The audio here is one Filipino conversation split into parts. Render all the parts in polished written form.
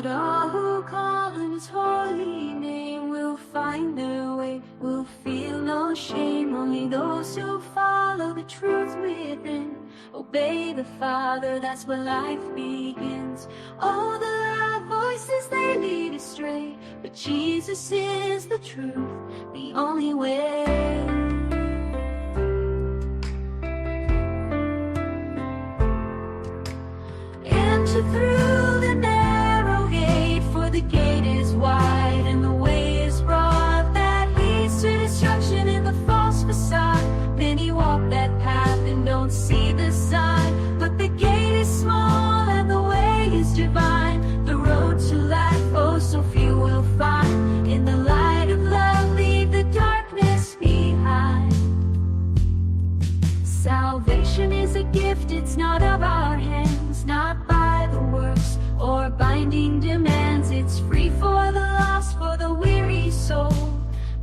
But all who call his holy name will find their way, will feel no shame. Only those who follow the truth within, obey the Father, that's where life begins. All the loud voices, they lead astray, but Jesus is the truth, the only way. Enter through the narrow gate, for the gate is wide and the way is broad that leads to destruction in the false facade. Many walk that path and don't see the sign, but the gate is small and the way is divine. The road to life, oh so few will find. In the light of love, leave the darkness behind. Salvation is a gift, it's not of our hands, not by the works or binding demands. It's free for the lost, for the weary soul.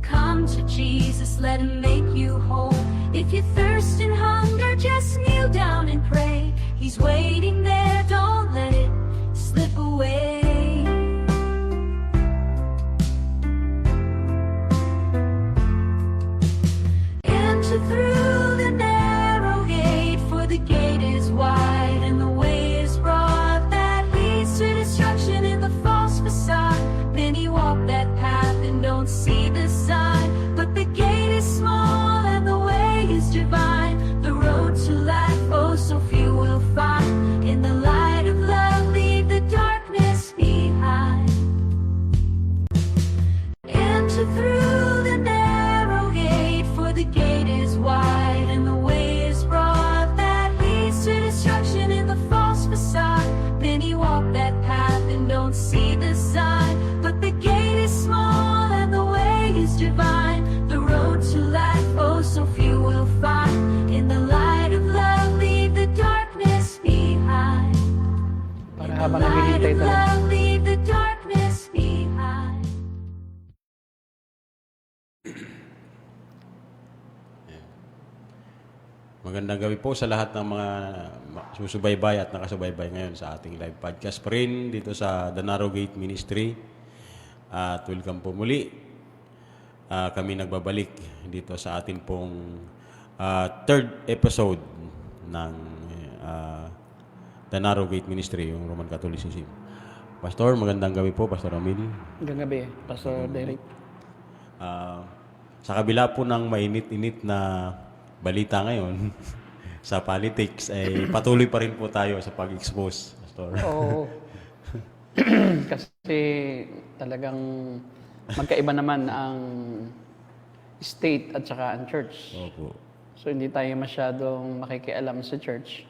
Come to Jesus, let him make you whole. If you thirst and hunger, just kneel down and pray. He's waiting there, don't let it slip away. Enter through the narrow gate, for the gate is wide and the way is broad that leads to destruction in the false facade. Many walk that path and don't see the sign, but the gate is small and the way is divine. The road to life, oh so few will find. In the light of love, leave the darkness behind. Enter through the narrow gate, for the gate is wide and the way is broad that leads to destruction in the false facade. Many walk that path and don't see the sign, but the gate is small and the way is divine. The road to life, oh so few will find. In the light of love, leave the darkness behind. Para In the habang light naghihintay of tayo. love, leave the darkness behind. Magandang gabi po sa lahat ng mga susubaybay at nakasubaybay ngayon sa ating live podcast pa rin dito sa The Narrow Gate Ministry. At welcome po muli. Kami nagbabalik dito sa atin pong third episode ng The Narrow Gate Ministry, yung Roman Catholicism. Pastor, magandang gabi po, Pastor Ramil. Hanggang gabi, Pastor Derek. Sa kabila po ng mainit-init na balita ngayon sa politics, ay patuloy pa rin po tayo sa pag-expose, Pastor. Oo. Kasi talagang magkaiba naman ang state at saka ang church. Opo. So hindi tayo masyadong makikialam sa church,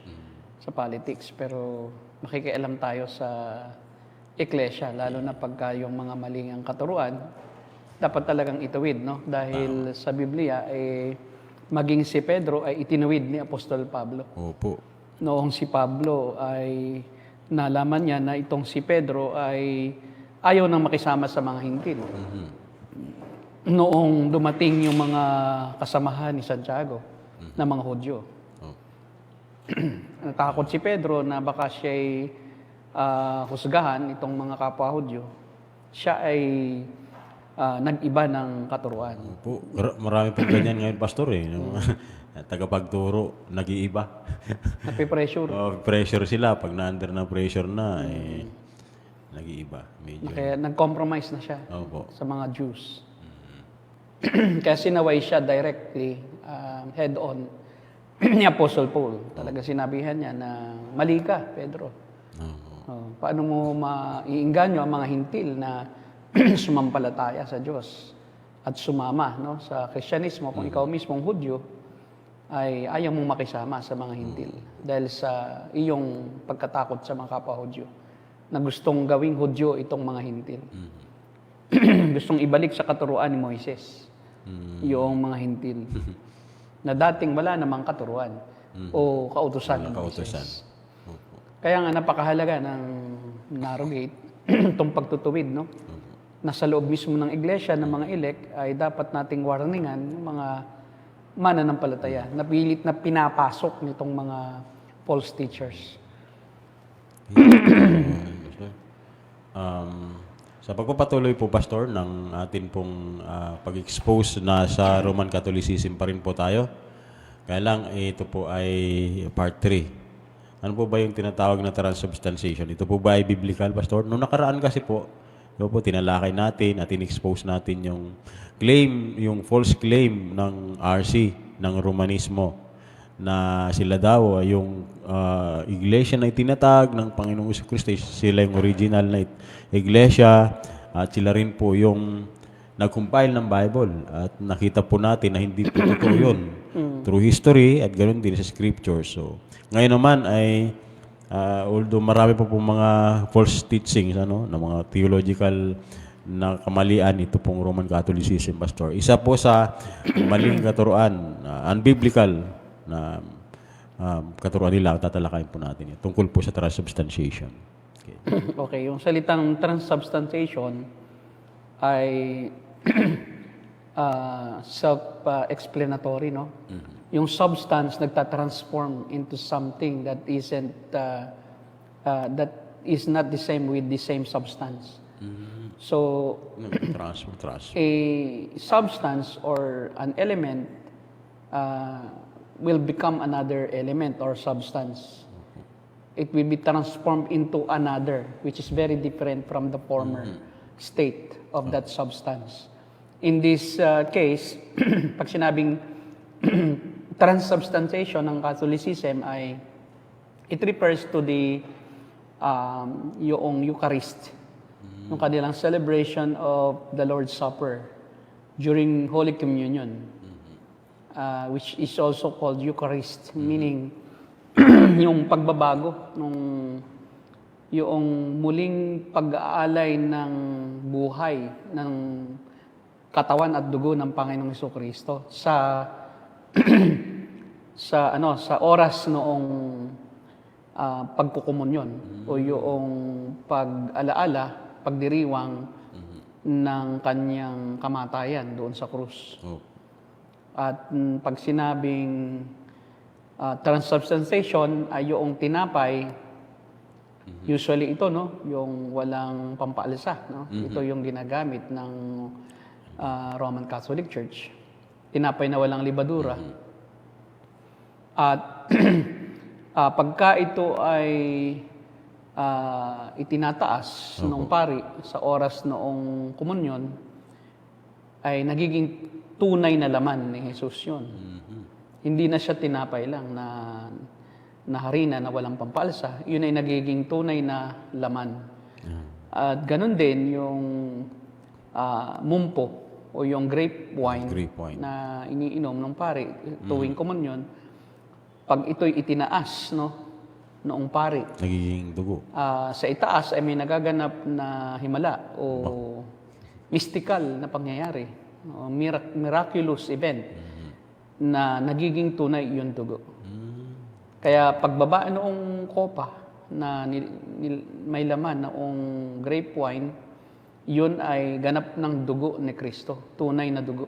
sa politics, pero makikialam tayo sa iglesia, lalo na pagka yung mga maling ang katuruan, dapat talagang ituwid, no? Dahil sa Biblia, maging si Pedro ay itinuwid ni Apostol Pablo. Opo. Noong si Pablo ay nalaman niya na itong si Pedro ay ayaw nang makisama sa mga hintil. Noong dumating yung mga kasamahan ni Santiago na mga Hudyo. Natakot si Pedro na baka siya'y husgahan itong mga kapwa Hudyo. Siya ay nag-iba ng katuruan. Opo. Marami pong ganyan ngayon, Pastor. Tagapagturo, nag-iiba. Napipressure. Pressure sila. Pag na-under na pressure na, nag-iiba. Medyo. Kaya nag-compromise na siya Opo. sa mga Jews. Kaya sinaway siya directly, head-on, ni Apostle Paul. Talaga sinabihan niya na mali ka, Pedro. Paano mo maiinganyo ang mga hintil na sumampalataya sa Diyos at sumama, no, sa Kristyanismo kung ikaw mismong Hudyo ay ayaw mong makisama sa mga hintil dahil sa iyong pagkatakot sa mga kapwa Hudyo na gustong gawing Hudyo itong mga hintil. Gustong ibalik sa katuruan ni Moises yung mga hintil na dating wala namang katuruan o kautusan ng Moises. Kaya nga napakahalaga ng Narrow Gate itong pagtutuwid, no? Nasa loob mismo ng iglesia ng mga elect ay dapat nating warningan yung mga mananampalataya na pilit na pinapasok nitong mga false teachers. Sa pagpapatuloy po, Pastor, ng atin pong pag-expose na sa Roman Catholicism pa rin po tayo. Kaya lang, ito po ay part 3. Ano po ba yung tinatawag na transubstantiation? Ito po ba ay biblical, Pastor? Noong nakaraan kasi po, ito po, tinalakay natin at in-expose natin yung claim, yung false claim ng RC, ng Romanismo, na sila daw ay yung iglesia na itinatag ng Panginoong Jesucristo, sila yung original na iglesia, at sila rin po yung nag-compile ng Bible. At nakita po natin na hindi po totoo yun. Through history at ganoon din sa scripture. So, ngayon naman ay, although marami po mga false teachings, na mga theological na kamalian, ito pong Roman Catholicism, Pastor. Isa po sa maling katuruan, unbiblical na katuruan nila, tatalakayin po natin yun. Tungkol po sa transubstantiation. Okay. Okay, yung salitang transubstantiation ay self-explanatory, no? Yung substance nagtatransform into something that isn't that is not the same with the same substance. So Transfer. a substance or an element will become another element or substance. It will be transformed into another, which is very different from the former state of that substance. In this case, pag sinabing transubstantiation ng Catholicism ay it refers to the yung Eucharist, yung kanilang celebration of the Lord's Supper during Holy Communion, which is also called Eucharist, meaning yung pagbabago yung muling pag-aalay ng buhay ng katawan at dugo ng Panginoong Jesucristo sa sa oras noong pagkukumunyon o yung pag-alaala, pagdiriwang ng kanyang kamatayan doon sa krus. At pag sinabing transubstantiation ay yung tinapay, usually ito, no, yung walang pampaalsa, no? Ito yung ginagamit ng Roman Catholic Church. Tinapay na walang libadura. At pagka ito ay itinataas ng pari sa oras noong komunyon, ay nagiging tunay na laman ni Jesus yun. Hindi na siya tinapay lang na harina na walang pampalsa. Yun ay nagiging tunay na laman. At ganun din yung mumpo o yung grape wine na iniinom ng pari tuwing komunyon. Pag ito'y itinaas, no, noong pari, nagiging dugo. sa itaas ay may nagaganap na himala o mystical na pangyayari, o miraculous event na nagiging tunay yung dugo. Kaya pagbaba noong kopa na may laman noong grape wine, yun ay ganap ng dugo ni Kristo, tunay na dugo.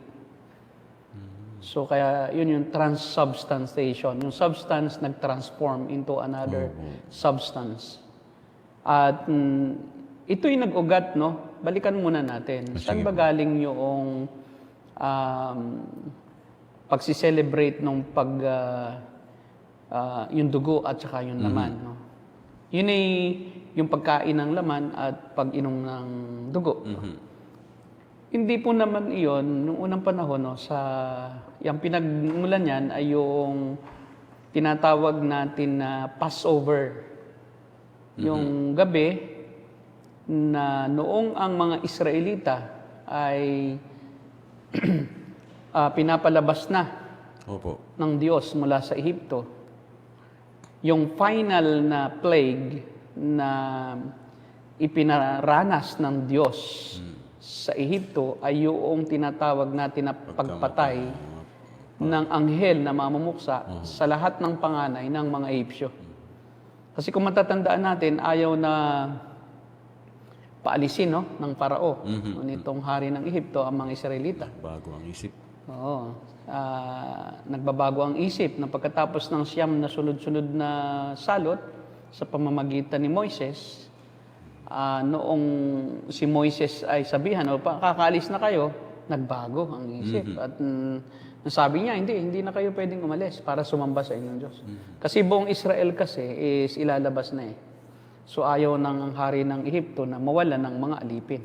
So kaya yun yung transubstantiation. Yung substance nag-transform into another substance. At ito'y nag-ugat, no? Balikan muna natin. Saan ba galing yung pagsi-celebrate ng yung dugo at saka yung laman, no? Yun ay yung pagkain ng laman at pag-inom ng dugo. Hindi po naman iyon, nung unang panahon, no, yung pinagmulan niyan ay yung tinatawag natin na Passover. Yung gabi na noong ang mga Israelita ay pinapalabas na ng Diyos mula sa Ehipto. Yung final na plague na ipinaranas ng Diyos sa Ehipto ay yung tinatawag natin na pagpatay ng anghel na mamumuksa sa lahat ng panganay ng mga Ehipsyo. Kasi kung matatandaan natin, ayaw na paalisin, no, ng parao, nitong hari ng Ehipto ang mga Israelita. Bago ang isip. Oo. Nagbabago ang isip na pagkatapos ng siyam na sunod-sunod na salot sa pamamagitan ni Moises, noong si Moises ay sabihan, o kakaalis na kayo, nagbago ang isip. At nasabi niya, hindi na kayo pwedeng umalis para sumamba sa inyong Diyos. Kasi buong Israel kasi is ilalabas na eh. So ayaw ng hari ng Ehipto na mawala ng mga alipin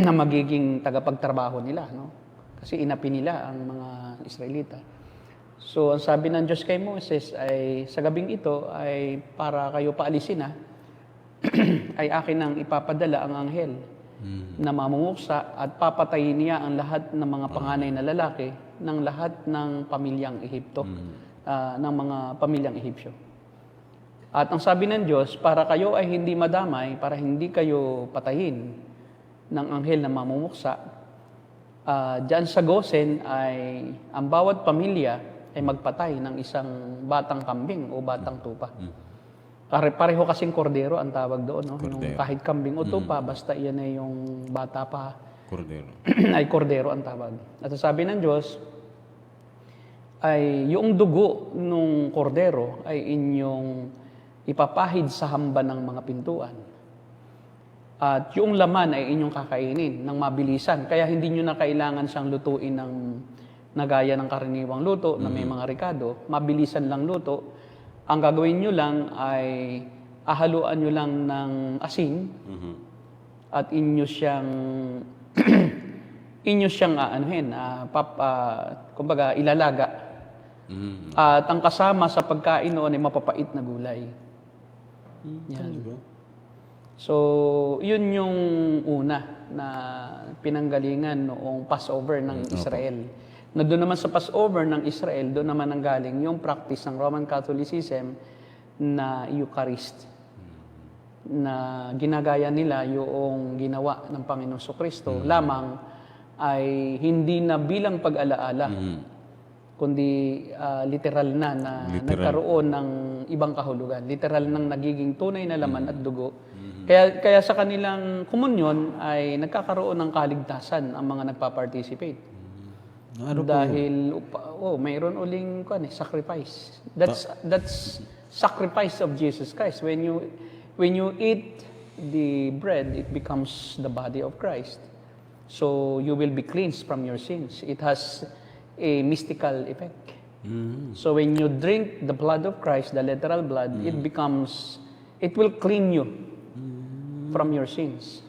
na magiging tagapagtrabaho nila. No? Kasi inapi nila ang mga Israelita. So ang sabi ng Diyos kay Moses ay sa gabing ito ay para kayo paalisin ay akin ang ipapadala ang anghel na mamumuksa at papatayin niya ang lahat ng mga panganay na lalaki ng lahat ng pamilyang Ehipto, ng mga pamilyang Ehipsyo. At ang sabi ng Diyos, para kayo ay hindi madamay, para hindi kayo patayin ng anghel na mamumuksa, diyan sa Gosen ay ang bawat pamilya ay magpatay ng isang batang kambing o batang tupa. Pareho kasing kordero ang tawag doon. No? Yung kahit kambing o tupa, basta iyan ay yung bata pa, Kordero. ay kordero ang tawag. At ang sabi ng Diyos, ay yung dugo nung kordero ay inyong ipapahid sa hamba ng mga pintuan. At yung laman ay inyong kakainin ng mabilisan. Kaya hindi nyo na kailangan siyang lutuin ng nagaya ng karaniwang luto na may mga rikado. Mabilisan lang luto. Ang gagawin nyo lang ay ahaluan nyo lang ng asin at inyo siyang kumbaga ilalaga. At ang kasama sa pagkain noon ay mapapait na gulay. Yan. So, yun yung una na pinanggalingan noong Passover ng Israel. Na doon naman sa Passover ng Israel, doon naman ang galing yung practice ng Roman Catholicism na Eucharist. Na ginagaya nila yung ginawa ng Panginoong Kristo lamang ay hindi na bilang pag-alaala, kundi literal na nagkaroon ng ibang kahulugan. Literal nang nagiging tunay na laman at dugo. Kaya sa kanilang komunyon ay nagkakaroon ng kaligtasan ang mga nagpa-participate. Dahil mayroon uling sacrifice. That's sacrifice of Jesus Christ. When you eat the bread, it becomes the body of Christ. So you will be cleansed from your sins. It has a mystical effect. So when you drink the blood of Christ, the literal blood, it will clean you from your sins.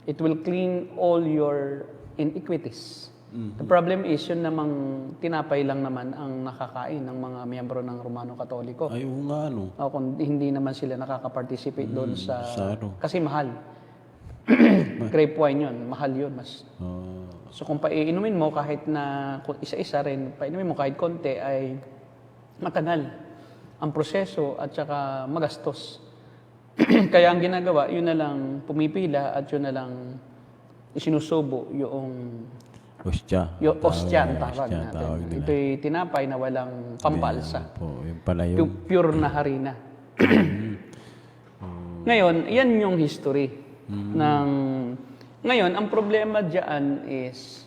It will clean all your iniquities. The problem is, yun namang tinapay lang naman ang nakakain ng mga miyembro ng Romano Katoliko. Ay, nga, no? Kung hindi naman sila nakaka-participate doon sa kasi mahal. Grape wine yun, mahal yun. So kung paiinumin mo kahit na isa-isa rin, paiinumin mo kahit konti ay matagal ang proseso at saka magastos. Kaya ang ginagawa, yun na lang pumipila at yun na lang isinusubo yung Ostya. Yung ostya ang tawag natin. Ito'y tinapay na walang pampalsa. Yung pala yun. Pure na harina. Ngayon, yan yung history. Ngayon, ang problema dyan is,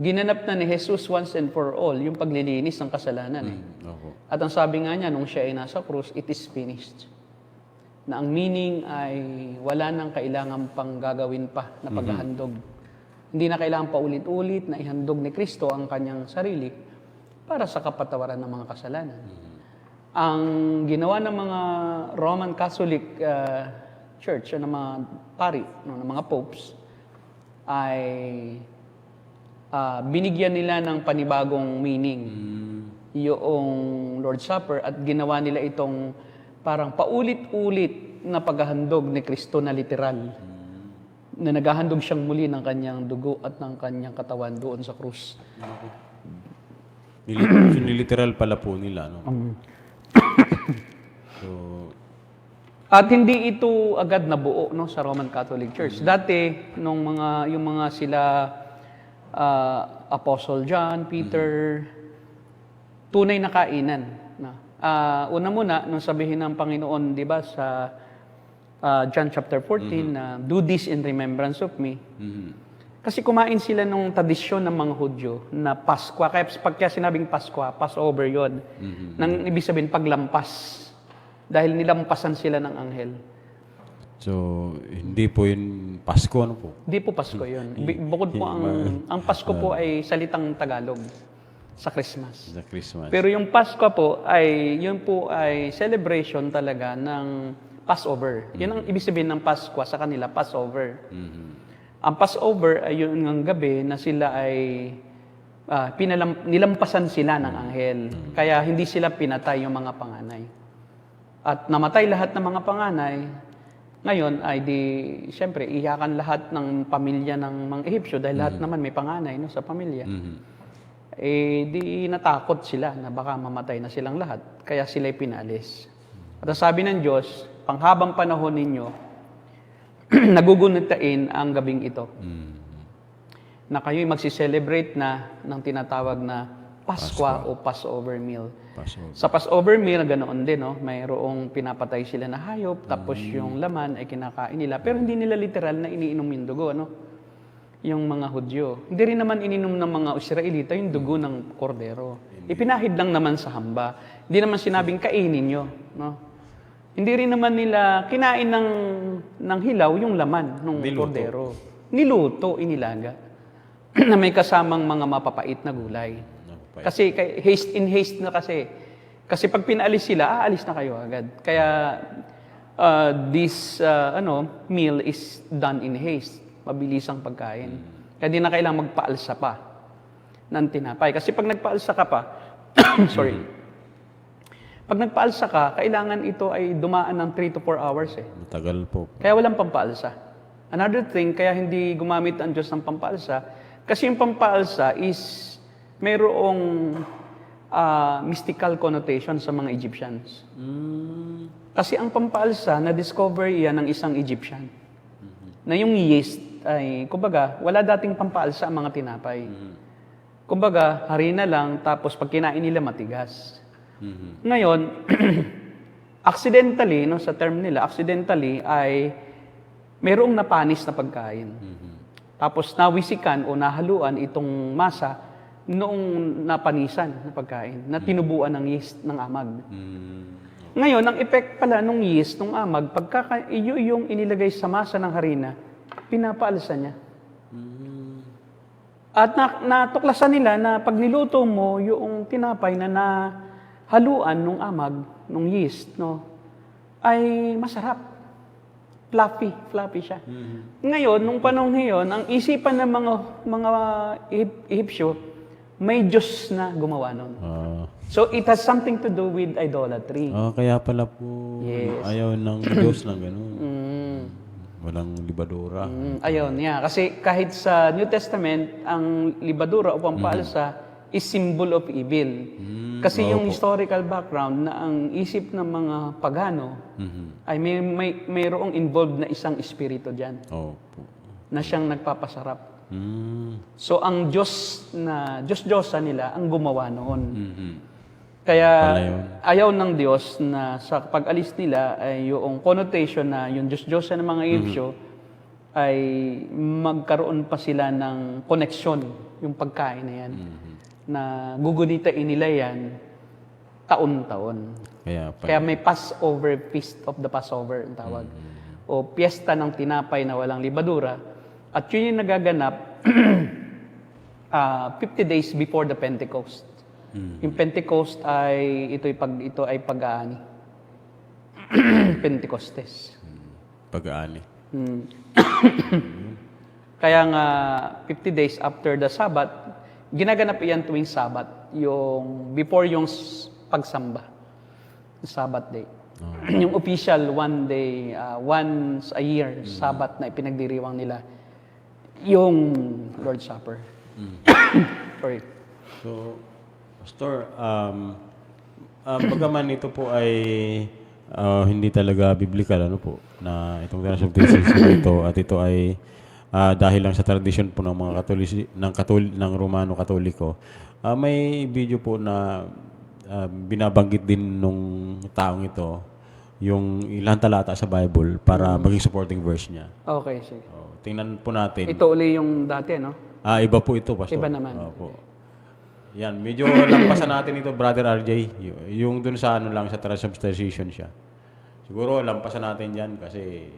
ginanap na ni Jesus once and for all yung paglilinis ng kasalanan. At ang sabi nga niya, nung siya ay nasa krus, it is finished. Na ang meaning ay wala nang kailangan pang gagawin pa na paghahandog. Hindi na kailangan pa ulit-ulit na ihandog ni Kristo ang kanyang sarili para sa kapatawaran ng mga kasalanan. Ang ginawa ng mga Roman Catholic Church, ng mga pari, ng mga popes, ay binigyan nila ng panibagong meaning yung Lord's Supper at ginawa nila itong parang paulit-ulit na paghahandog ni Kristo na literal. Na naghahandog siyang muli ng kanyang dugo at ng kanyang katawan doon sa krus. Niliteral pala po nila, no? At hindi ito agad nabuo, no, sa Roman Catholic Church. Dati yung mga sila Apostle John, Peter, tunay na kainan, no? Una muna nung sabihin ng Panginoon, 'di ba, sa John chapter 14, do this in remembrance of me. Kasi kumain sila nung tradisyon ng mga Hudyo na Pasko. Kaya pagka sinabing Pasko, Passover yon. Nang ibig sabihin paglampas. Dahil nilampasan sila ng anghel. So, hindi po yun Pasko, ano po? Hindi po Pasko yun. Bukod po ang Pasko po ay salitang Tagalog sa Christmas. Sa Christmas. Pero yung Pasko po ay, yun po ay celebration talaga ng Passover. Yun ang ibig sabihin ng Pasko sa kanila, Passover. Ang Passover ay yun ang gabi na sila ay nilampasan sila ng anghel. Kaya hindi sila pinatay yung mga panganay. At namatay lahat ng mga panganay. Ngayon ay siyempre, iyakan lahat ng pamilya ng mga Ehipsyo dahil lahat naman may panganay no, sa pamilya. Di natakot sila na baka mamatay na silang lahat. Kaya sila'y pinalis. At ang sabi ng Diyos, panghabang panahon ninyo, nagugunitain ang gabing ito. Na kayo'y magsiselebrate na ng tinatawag na Paskwa o Passover meal. Passover. Sa Passover meal, ganoon din, no? Mayroong pinapatay sila na hayop, tapos yung laman ay kinakain nila. Pero hindi nila literal na iniinom yung dugo, ano? Yung mga Hudyo. Hindi rin naman ininom ng mga Israelita yung dugo ng kordero. Ipinahid lang naman sa hamba. Hindi naman sinabing kainin nyo, no? Hindi rin naman nila kinain ng hilaw yung laman ng kordero. Niluto, inilaga. Na may kasamang mga mapapait na gulay. Kasi haste in haste na kasi. Kasi pag pinaalis sila, aalis na kayo agad. Kaya this meal is done in haste. Mabilis ang pagkain. Kaya di na kailangan magpaalsa pa ng tinapay. Kasi pag nagpaalsa ka pa, sorry, pag nagpaalsa ka, kailangan ito ay dumaan ng 3 to 4 hours eh. Matagal po. Kaya walang pampaalsa. Another thing, kaya hindi gumamit ang Diyos ng pampaalsa, kasi yung pampaalsa is mayroong mystical connotation sa mga Egyptians. Kasi ang pampaalsa, na-discover yan ng isang Egyptian. Na yung yeast ay, kumbaga, wala dating pampaalsa ang mga tinapay. Kumbaga, harina lang, tapos pag kinain nila matigas. Ngayon, accidentally, no, sa term nila, accidentally ay mayroong napanis na pagkain. Tapos nawisikan o nahaluan itong masa noong napanisan na pagkain, na tinubuan ng yeast ng amag. Ngayon, ang effect pala ng yeast ng amag, pagka yung inilagay sa masa ng harina, pinapaalsa niya. At natuklasan nila na pag niluto mo yung tinapay na nahaluan ng amag, ng yeast, no, ay masarap. Fluffy siya. Ngayon, nung panahon ngayon, ang isipan ng mga Ehipsyo, may Diyos na gumawa nun. So, it has something to do with idolatry. Kaya pala po ayaw ng Diyos na gano'n. Walang libadura. Ayun, yeah. Kasi kahit sa New Testament, ang libadura o pampaalsa is symbol of evil. Kasi yung historical background na ang isip ng mga pagano ay mayroong involved na isang espiritu dyan na siyang nagpapasarap. So ang Diyos-Diyosa nila ang gumawa noon. Kaya ayaw ng Diyos na sa pag-alis nila ay yung connotation na yung Diyos-Diyosa ng mga Ehipsyo ay magkaroon pa sila ng koneksyon, yung pagkain na yan. Na gugunitain nila yan taon-taon. Kaya may Passover, Feast of the Passover ang tawag. O piyesta ng tinapay na walang libadura. At yun yung nagaganap 50 days before the Pentecost. Yung Pentecost ay ito ay pag-aani. Pentecostes. Pag-aani. Kaya nga 50 days after the Sabbath, ginaganap iyan tuwing Sabbath, yung before yung pagsamba, Sabbath day. Yung official one day, once a year, Sabbath na ipinagdiriwang nila, yung Lord's Supper. Sorry. So, Pastor, bagaman ito po ay hindi talaga biblical, ano po, na itong Dance of Disease ito, at ito ay dahil lang sa tradisyon po ng mga ng Romano Katoliko, may video po na binabanggit din nung taong ito yung ilang talata sa Bible para maging supporting verse niya. Okay, sige. Tingnan po natin. Ito uli yung dati, no? Iba po ito, Pastor. Iba naman. Opo. Yan, medyo lampasan natin ito, Brother RJ. Yung dun sa lang, sa transubstantiation siya. Siguro lampasan natin yan kasi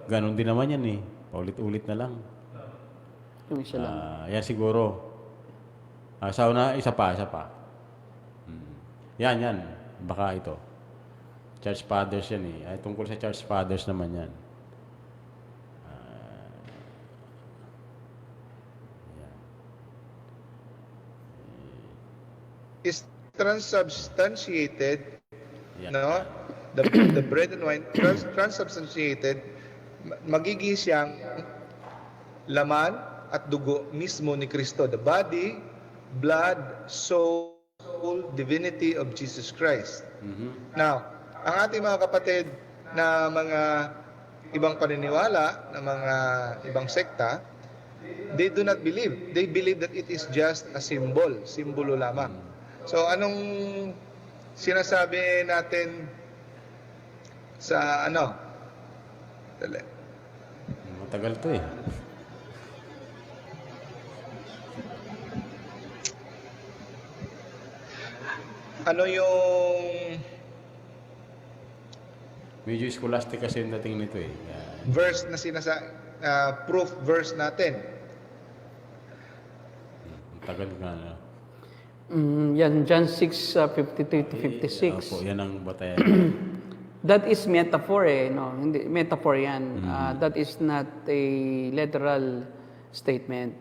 Ganon din naman yan eh. Paulit-ulit na lang. Yung isa lang. Yan siguro. Sa una, isa pa. Yan. Baka ito. Church Fathers yan eh. Ay, tungkol sa Church Fathers naman yan. Is transubstantiated, Yan. no? The bread and wine, transubstantiated, magiging siyang laman at dugo mismo ni Kristo. The body, blood, soul, divinity of Jesus Christ. Now, ang ating mga kapatid na mga ibang paniniwala, na mga ibang sekta, they do not believe. They believe that it is just a symbol, simbolo lamang. So, anong sinasabi natin sa ano? Dali. Matagal to eh. Ano yung Medyo scholastic kasi yung dating nito eh. verse na proof verse natin? Tagal nga. Yan, John 6:53 to 56. Opo, yan ang batayan. That is metaphor eh, no? Hindi, metaphor yan. That is not a literal statement.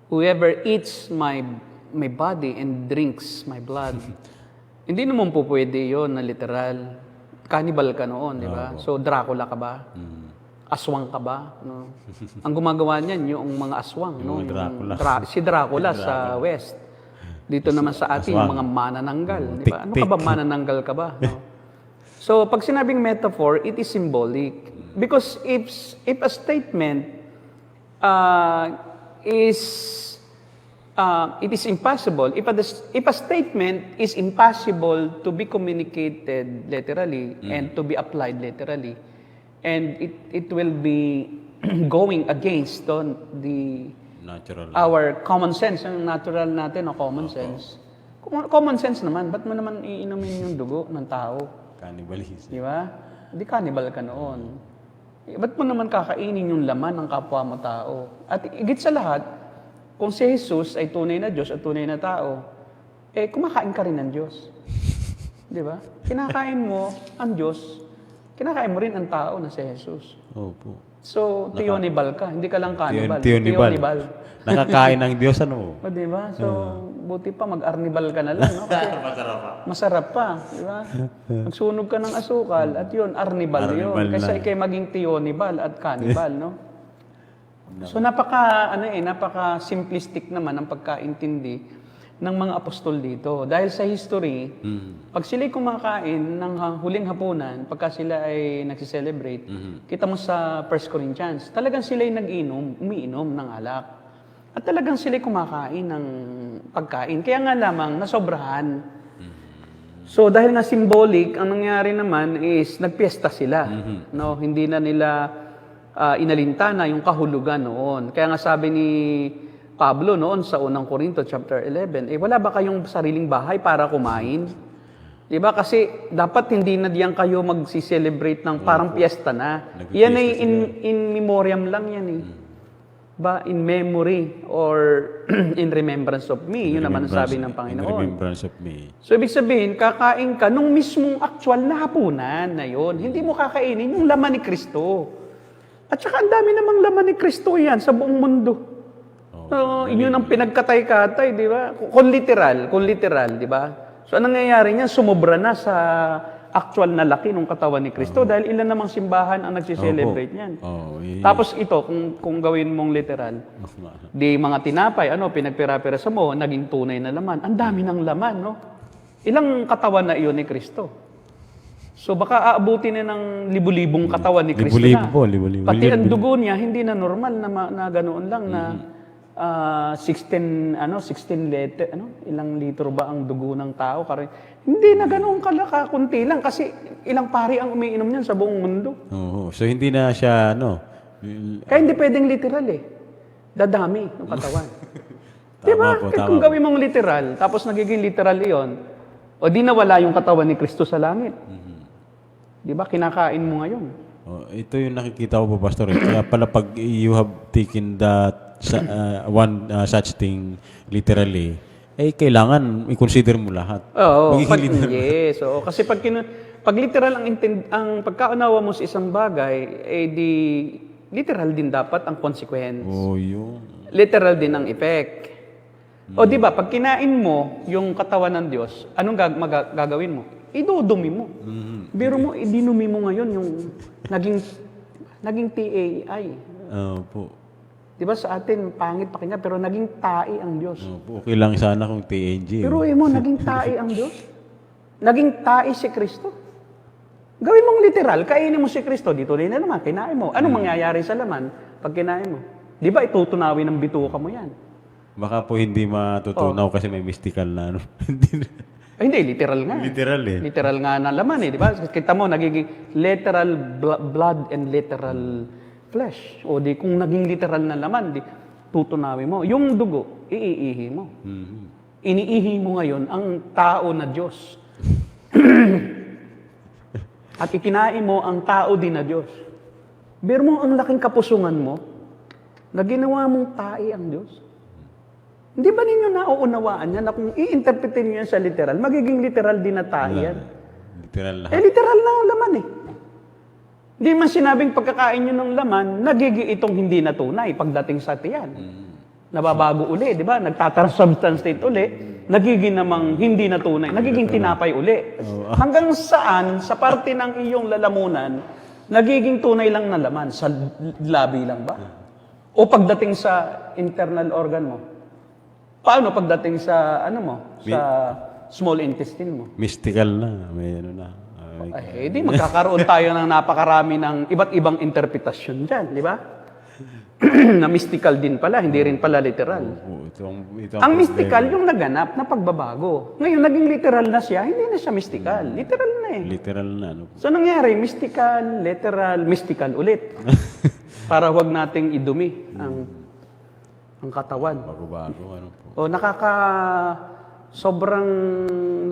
Whoever eats my body and drinks my blood, hindi naman po pwede yun na literal. Cannibal ka noon, di ba? So, Dracula ka ba? Aswang ka ba? No? Ang gumagawa niyan, yung mga aswang. No? Yung Dracula. Si Dracula sa West. Dito naman sa ating Aswang. mga manananggal. Di ba? Ano ka Tik-tik. ba, manananggal ka ba? No? So, pag sinabing metaphor, it is symbolic. Because if a statement it is impossible, if a statement is impossible to be communicated literally and to be applied literally, and it will be going against Natural. our common sense, ang natural natin o common sense. Common sense naman, ba't mo naman iinumin yung dugo ng tao? Cannibalism. Di ba? Hindi cannibal ka noon. Ba't mo naman kakainin yung laman ng kapwa mo tao? At higit sa lahat, kung si Jesus ay tunay na Diyos at tunay na tao, kumakain ka rin ng Diyos. Di ba? Kinakain mo ang Diyos, kinakain mo rin ang tao na si Jesus. Opo. So, theonibal ka, hindi ka lang cannibal. Theonibal. Nakakain ng Diyos, ano? O, di ba? So, buti pa mag-arnibal ka na lang, no? Kasi masarap pa, di ba? Magsunog ka ng asukal at yun, arnibal yun. Arnibal Kaysa na. ikay maging theonibal at cannibal, no? So, napaka simplistic naman ang pagkaintindi ng mga apostol dito. Dahil sa history, pag sila'y kumakain ng huling hapunan, pagka sila ay nagsiselebrate, kita mo sa 1 Corinthians, talagang sila'y umiinom ng alak. At talagang sila'y kumakain ng pagkain. Kaya nga lamang, nasobrahan. So, dahil nga symbolic, ang nangyari naman is, nagpiesta sila. No? Hindi na nila inalintana yung kahulugan noon. Kaya nga sabi ni Pablo noon sa unang Corinto chapter 11, wala ba kayong sariling bahay para kumain? 'Di ba? Kasi dapat hindi na diyan kayo magsi-celebrate ng parang piyesta na. Yan ay in memoriam lang yan eh. Ba in memory or in remembrance of me, yun naman ang sabi ng In Panginoon. remembrance of me. So ibig sabihin, kakain ka nung mismong actual na hapunan na yun. Hindi mo kakainin yung laman ni Kristo. At saka ang dami namang laman ni Kristo yan sa buong mundo. So, yun ang pinagkatay-katay, di ba? Kung literal, di ba? So, anong nangyayari niyan? Sumobra na sa actual na laki ng katawan ni Kristo dahil ilan namang simbahan ang nagsiselebrate niyan. Tapos ito, kung gawin mong literal, di mga tinapay, pinagpira-pira sa mo, naging tunay na laman. Ang dami ng laman, no? Ilang katawan na iyon ni Kristo? So, baka aabutin na ng libu-libong katawan ni Kristo na. Libo-libo. Pati ang dugo niya, hindi na normal na ganoon lang na 16 liter, ilang litro ba ang dugo ng tao? Hindi na ganoon kalaka, kunti lang kasi ilang pari ang umiinom niyan sa buong mundo. So hindi na siya, Kaya hindi pwedeng literal eh. Dadami ng katawan. Di ba? po, Kung gawin mong literal, tapos nagiging literal iyon, o di nawala yung katawan ni Kristo sa langit. Di ba? Kinakain mo ngayon. Oh, ito yung nakikita ko po, Pastor. Kaya pala pag you have taken that one such thing literally, kailangan i-consider mo lahat. Oo, Magiging literal. yes. Oo, kasi pag literal ang pagkaunawa mo sa isang bagay, di literal din dapat ang consequence. Oh, yun. Literal din ang effect. O di ba, pag kinain mo yung katawan ng Diyos, anong gagawin mo? Idudumi mo. Biro mo, idinumi mo ngayon yung naging TAI. Po. Di ba sa atin, pangit pakinggan, pero naging tai ang Diyos. Okay lang sana kung TNG. Pero mo, naging tai ang Diyos. Naging tai si Kristo. Gawin mong literal, kainin mo si Kristo, dito rin na naman, kinain mo. Anong mangyayari sa laman pag kinain mo? Di ba itutunawin ng bituka mo yan? Baka po hindi matutunaw kasi may mystical na ano. Hindi, literal nga. Literal eh. Literal nga na laman di ba? Kita mo, nagiging literal blood and literal flesh. O di, kung naging literal na laman, di, tutunawin mo. Yung dugo, iiihi mo. Iniihi mo ngayon ang tao na Diyos. At ikinain mo ang tao din na Diyos. Pero mo ang laking kapusungan mo, na ginawa mong tai ang Diyos. Hindi ba ninyo nauunawaan yan na kung i-interpretin nyo yan sa literal, magiging literal din na tai yan? Literal lahat. Literal na ang laman eh. Hindi man sinabing pagkakain nyo ng laman, nagiging itong hindi na tunay pagdating sa tiyan. Nababago uli, di ba? Nagtatransubstantiate uli, nagiging namang hindi na tunay, nagiging tinapay uli. Hanggang saan, sa parte ng iyong lalamunan, nagiging tunay lang na laman, sa labi lang ba? O pagdating sa internal organ mo? Paano pagdating sa, sa small intestine mo? Mystical na. May ano na. Di magkakaroon tayo ng napakarami ng iba't ibang interpretasyon dyan, di ba? Na mystical din pala, hindi rin pala literal. Ang mystical, yung naganap na pagbabago. Ngayon, naging literal na siya, hindi na siya mystical. Literal na eh. Literal na. Ano? So, nangyari, mystical, literal, mystical ulit. Para wag nating idumi ang katawan. Bago-bago. Ano po? O sobrang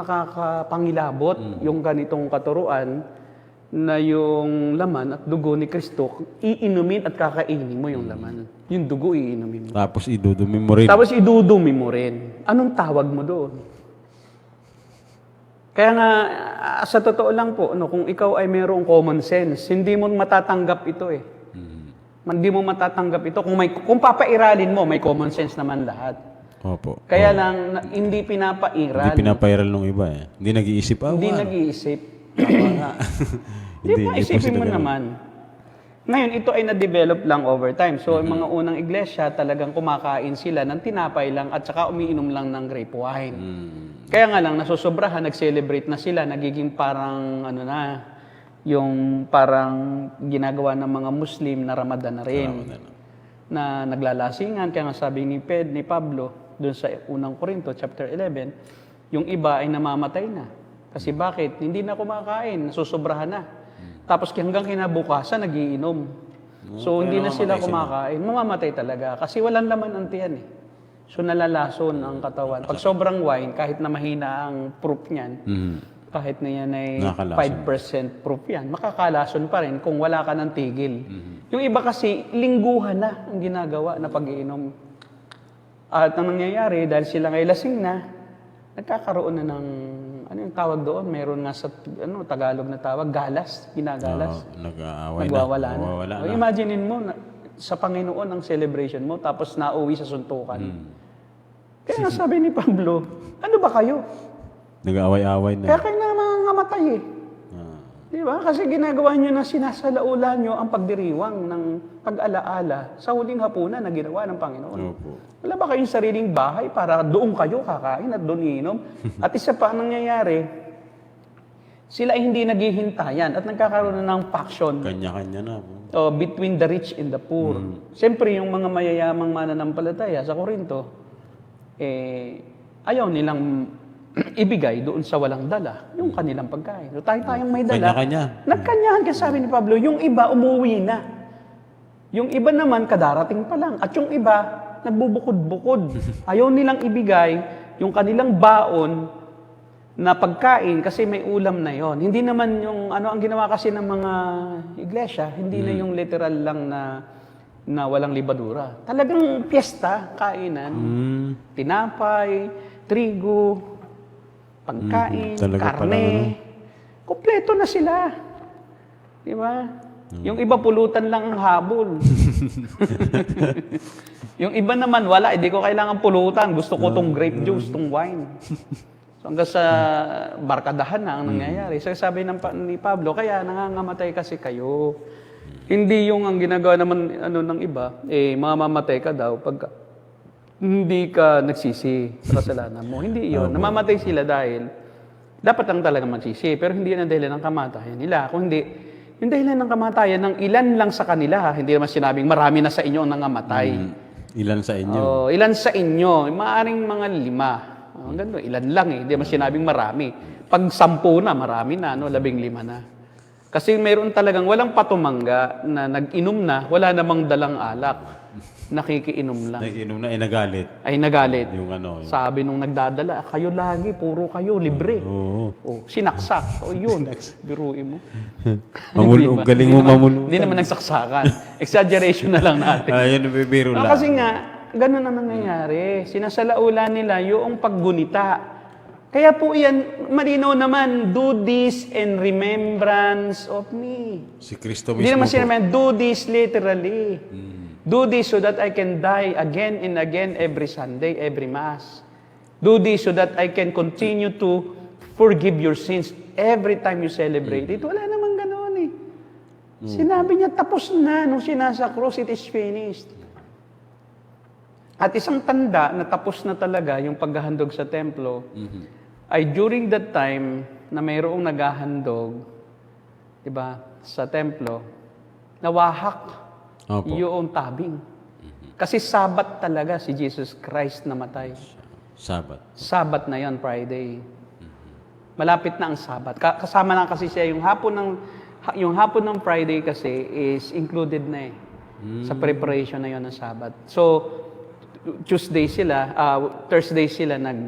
nakakapangilabot yung ganitong katuruan na yung laman at dugo ni Kristo, iinumin at kakainin mo yung laman. Yung dugo, iinumin mo. Tapos idudumi mo rin. Tapos idudumi mo rin. Anong tawag mo doon? Kaya nga, sa totoo lang po, kung ikaw ay mayroong common sense, hindi mo matatanggap ito eh. Hindi mo matatanggap ito. Kung papairalin mo, may common sense naman lahat. Opo. Kaya lang, hindi pinapairal. Hindi pinapairal nung iba eh. Hindi nag-iisip. Hindi nag-iisip. Hindi pa isipin mo naman. Ngayon, ito ay na-develop lang over time. So, yung mga unang iglesia, talagang kumakain sila ng tinapay lang at saka umiinom lang ng grape wine. Kaya nga lang, nasusobrahan, nag-celebrate na sila, nagiging parang, yung parang ginagawa ng mga Muslim na Ramadan na rin. Na naglalasingan, kaya nga sabi ni Pablo, doon sa unang Korinto, chapter 11, yung iba ay namamatay na. Kasi bakit? Hindi na kumakain, nasusobrahan na. Tapos hanggang kinabukasan, nagiinom. So, hindi na sila kumakain. Mamamatay talaga. Kasi walang laman ang tiyan eh. So, nalalason ang katawan. Pag sobrang wine, kahit na mahina ang proof niyan, kahit na yan ay 5% proof yan, makakalason pa rin kung wala ka ng tigil. Yung iba kasi, lingguhan na ang ginagawa na pag-iinom. At ang nangyayari, dahil sila ngay lasing na, nagkakaroon na ng, ano yung tawag doon? Meron nga sa Tagalog na tawag, galas, ginagalas. Nagwawala na. Imaginein mo, sa Panginoon ang celebration mo, tapos nauwi sa suntukan. Kaya nga sabi ni Pablo, ano ba kayo? Nag-aaway-aaway na. Kaya kayo na mangangamatay eh. Di ba? Kasi ginagawa nyo na sinasalaula nyo ang pagdiriwang ng pag-alaala sa huling hapunan na ginawa ng Panginoon. Opo. Wala ba kayong sariling bahay para doon kayo kakain at doon iinom? At isa pa ang nangyayari, sila ay hindi naghihintayan at nagkakaroon na ng faction. Kanya-kanya na. Between the rich and the poor. Siyempre, yung mga mayayamang mananampalataya sa Korinto, ayaw nilang ibigay doon sa walang dala yung kanilang pagkain. So, tayong may dala. Kanya-kanya. Nagkanyahan kasi sabi ni Pablo, yung iba umuwi na. Yung iba naman kadarating pa lang. At yung iba, nagbubukod-bukod. Ayaw nilang ibigay yung kanilang baon na pagkain kasi may ulam na yon. Hindi naman yung ano ang ginawa kasi ng mga iglesia, hindi na yung literal lang na walang libadura. Talagang piyesta, kainan, tinapay, trigo, pagkain, Talaga karne. palang ano? Kompleto na sila. Di ba? Yung iba pulutan lang ang habol. Yung iba naman wala, hindi ko kailangan pulutan. Gusto ko tong grape juice, tong wine. So hanggang sa barkadahan na ang nangyayari. So sabi ni Pablo, kaya nangangamatay kasi kayo. Hindi yung ang ginagawa naman ng iba, mamamatay ka daw pag hindi ka nagsisi sa kasalanan mo. Hindi yun. Namamatay sila dahil dapat lang talaga magsisi. Pero hindi yan ang dahilan ng kamatayan nila. Kung hindi, yung dahilan ng kamatayan ng ilan lang sa kanila. Hindi naman sinabing marami na sa inyo ang nangamatay. Ilan sa inyo? Ilan sa inyo? Maaring mga 5. Ganun, ilan lang eh. Hindi naman sinabing marami. Pag 10 na, marami na. 15 na. Kasi mayroon talagang walang patumangga na nag-inom na, wala namang dalang alak. Nakikiinom lang. Nakikinom na, nagalit. Ay nagalit. Yung ano. Sabi nung nagdadala, kayo lagi, puro kayo, libre. Oo. Sinaksak. Yun. Biruin mo. Mamulong, galing mo mamulong. Hindi naman nagsaksakan. Exaggeration na lang natin. Ayun, bibiro lang. Kasi nga, ganun ang nangyayari. Sinasalaula nila yung paggunita. Kaya po yan, malinaw naman, do this in remembrance of me. Si Kristo mismo Hindi naman po. sinabi, do this literally. Do this so that I can die again and again every Sunday, every Mass. Do this so that I can continue to forgive your sins every time you celebrate it. Wala namang ganoon eh. Sinabi niya, tapos na nung sinasa cross, it is finished. At isang tanda na tapos na talaga yung paghahandog sa templo, ay during that time na mayroong naghahandog, di ba, sa templo, nawahak Opo. yung tabing. Kasi Sabat talaga si Jesus Christ namatay. Sabat. Sabat na yon, Friday. Malapit na ang Sabat. Kasama na kasi siya yung hapon ng Friday kasi is included na eh. Sa preparation na yon ng Sabat. So Thursday sila nag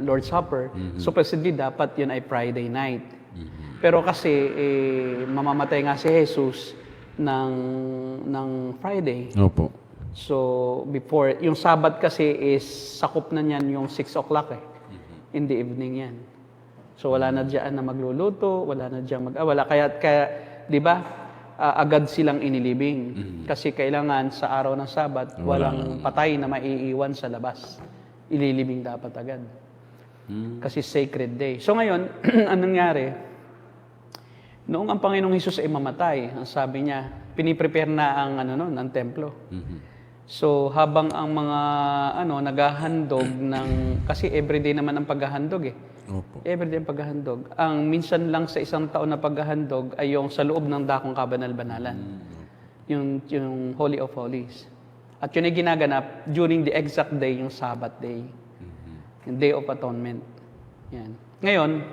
Lord's Supper. Supposedly dapat yun ay Friday night. Pero kasi mamamatay nga si Jesus ng Friday. Opo. So, before, yung Sabat kasi is, sakop na niyan yung 6 o'clock eh. In the evening yan. So, wala na dyan na magluluto, wala na dyan wala. Kaya di ba, agad silang inilibing. Kasi kailangan sa araw ng Sabat, walang patay na maiiwan sa labas. Ililibing dapat agad. Kasi sacred day. So, ngayon, anong nangyari? Noong ang Panginoong Hesus ay mamatay, ang sabi niya, piniprepare na ang ang templo. So habang ang mga naghahandog kasi everyday naman ang paghahandog eh. Opo. Everyday ang paghahandog. Ang minsan lang sa isang taon na paghahandog ay yung sa loob ng dakong kabanal-banalan. Yung Holy of Holies. At yun ay ginaganap during the exact day, yung Sabbath day. Yung Day of Atonement. Yan. Ngayon,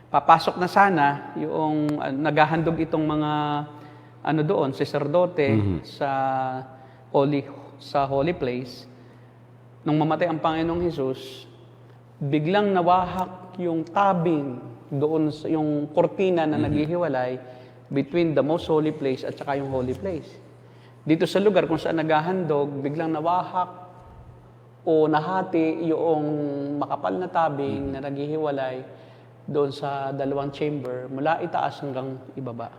papasok na sana yung naghahandog itong mga doon, sacerdote sa holy place. Nung mamatay ang Panginoong Hesus, biglang nawahak yung tabing doon, yung kortina na naghihiwalay between the most holy place at saka yung holy place. Dito sa lugar kung saan naghahandog, biglang nawahak o nahati yung makapal na tabing na naghihiwalay doon sa dalawang chamber, mula itaas hanggang ibaba.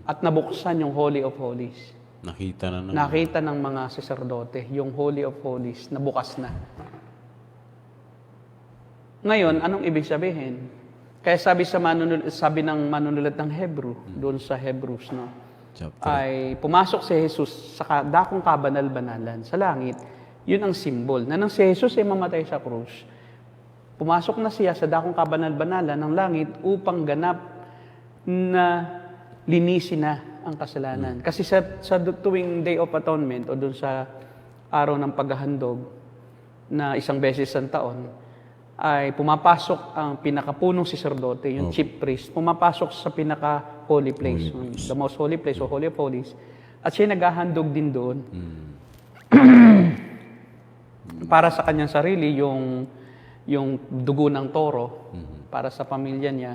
At nabuksan yung Holy of Holies. Nakita ng mga sacerdote, yung Holy of Holies, nabukas na. Ngayon, anong ibig sabihin? Kaya sabi ng manunulat ng Hebrew, doon sa Hebrews, ay pumasok si Jesus sa dakong kabanal-banalan sa langit. Yun ang symbol na nang si Jesus ay mamatay sa krus, pumasok na siya sa dakong kabanal-banalan ng langit upang ganap na linisin na ang kasalanan. Kasi sa tuwing Day of Atonement o doon sa araw ng paghahandog na isang beses sa taon, ay pumapasok ang pinakapunong sacerdote, yung chief priest, pumapasok sa pinaka-holy place, the most holy place o Holy of Holies, at siya naghahandog din doon para sa kanyang sarili yung dugo ng toro para sa pamilya niya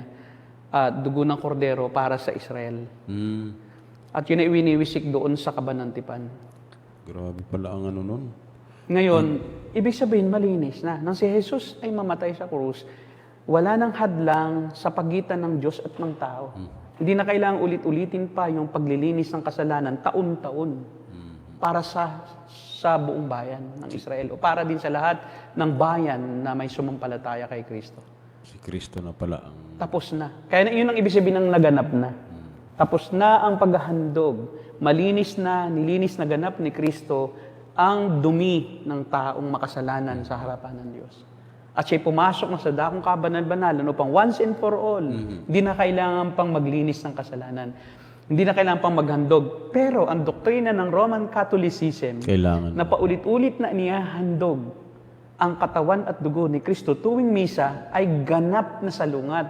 at dugo ng kordero para sa Israel. Mm. At yun ay winiwisik doon sa Kabanantipan. Grabe pala ang ano nun. Ngayon, ibig sabihin malinis na. Nang si Jesus ay mamatay sa krus, wala nang hadlang sa pagitan ng Diyos at ng tao. Hindi na kailangang ulit-ulitin pa yung paglilinis ng kasalanan taon-taon para sa buong bayan ng Israel o para din sa lahat ng bayan na may sumampalataya kay Kristo. Si Kristo na pala ang... Tapos na. Kaya yun ang ibig sabihin ng naganap na. Tapos na ang paghahandog. Malinis na, nilinis na ganap ni Kristo ang dumi ng taong makasalanan sa harapan ng Diyos. At siya'y pumasok na sa dakong kabanal-banalan upang once and for all, hindi na kailangan pang maglinis ng kasalanan. Hindi na kailangan pang maghandog. Pero ang doktrina ng Roman Catholicism, Kailangan. na paulit-ulit na inihahandog ang katawan at dugo ni Kristo tuwing misa ay ganap na salungat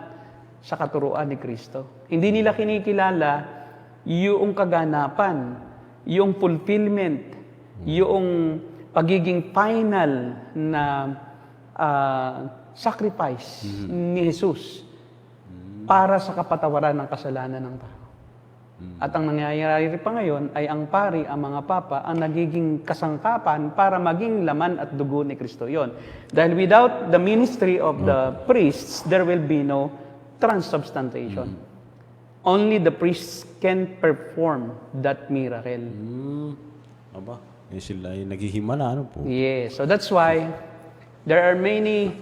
sa katuruan ni Kristo. Hindi nila kinikilala yung kaganapan, yung fulfillment, yung pagiging final na sacrifice ni Jesus para sa kapatawaran ng kasalanan ng tao. At ang nangyayari pa ngayon ay ang pari, ang mga papa, ang nagiging kasangkapan para maging laman at dugo ni Kristo yon. Dahil without the ministry of the priests, there will be no transubstantiation. Only the priests can perform that miracle. Aba, sila ay naghihimala, ano po? Yes, so that's why there are many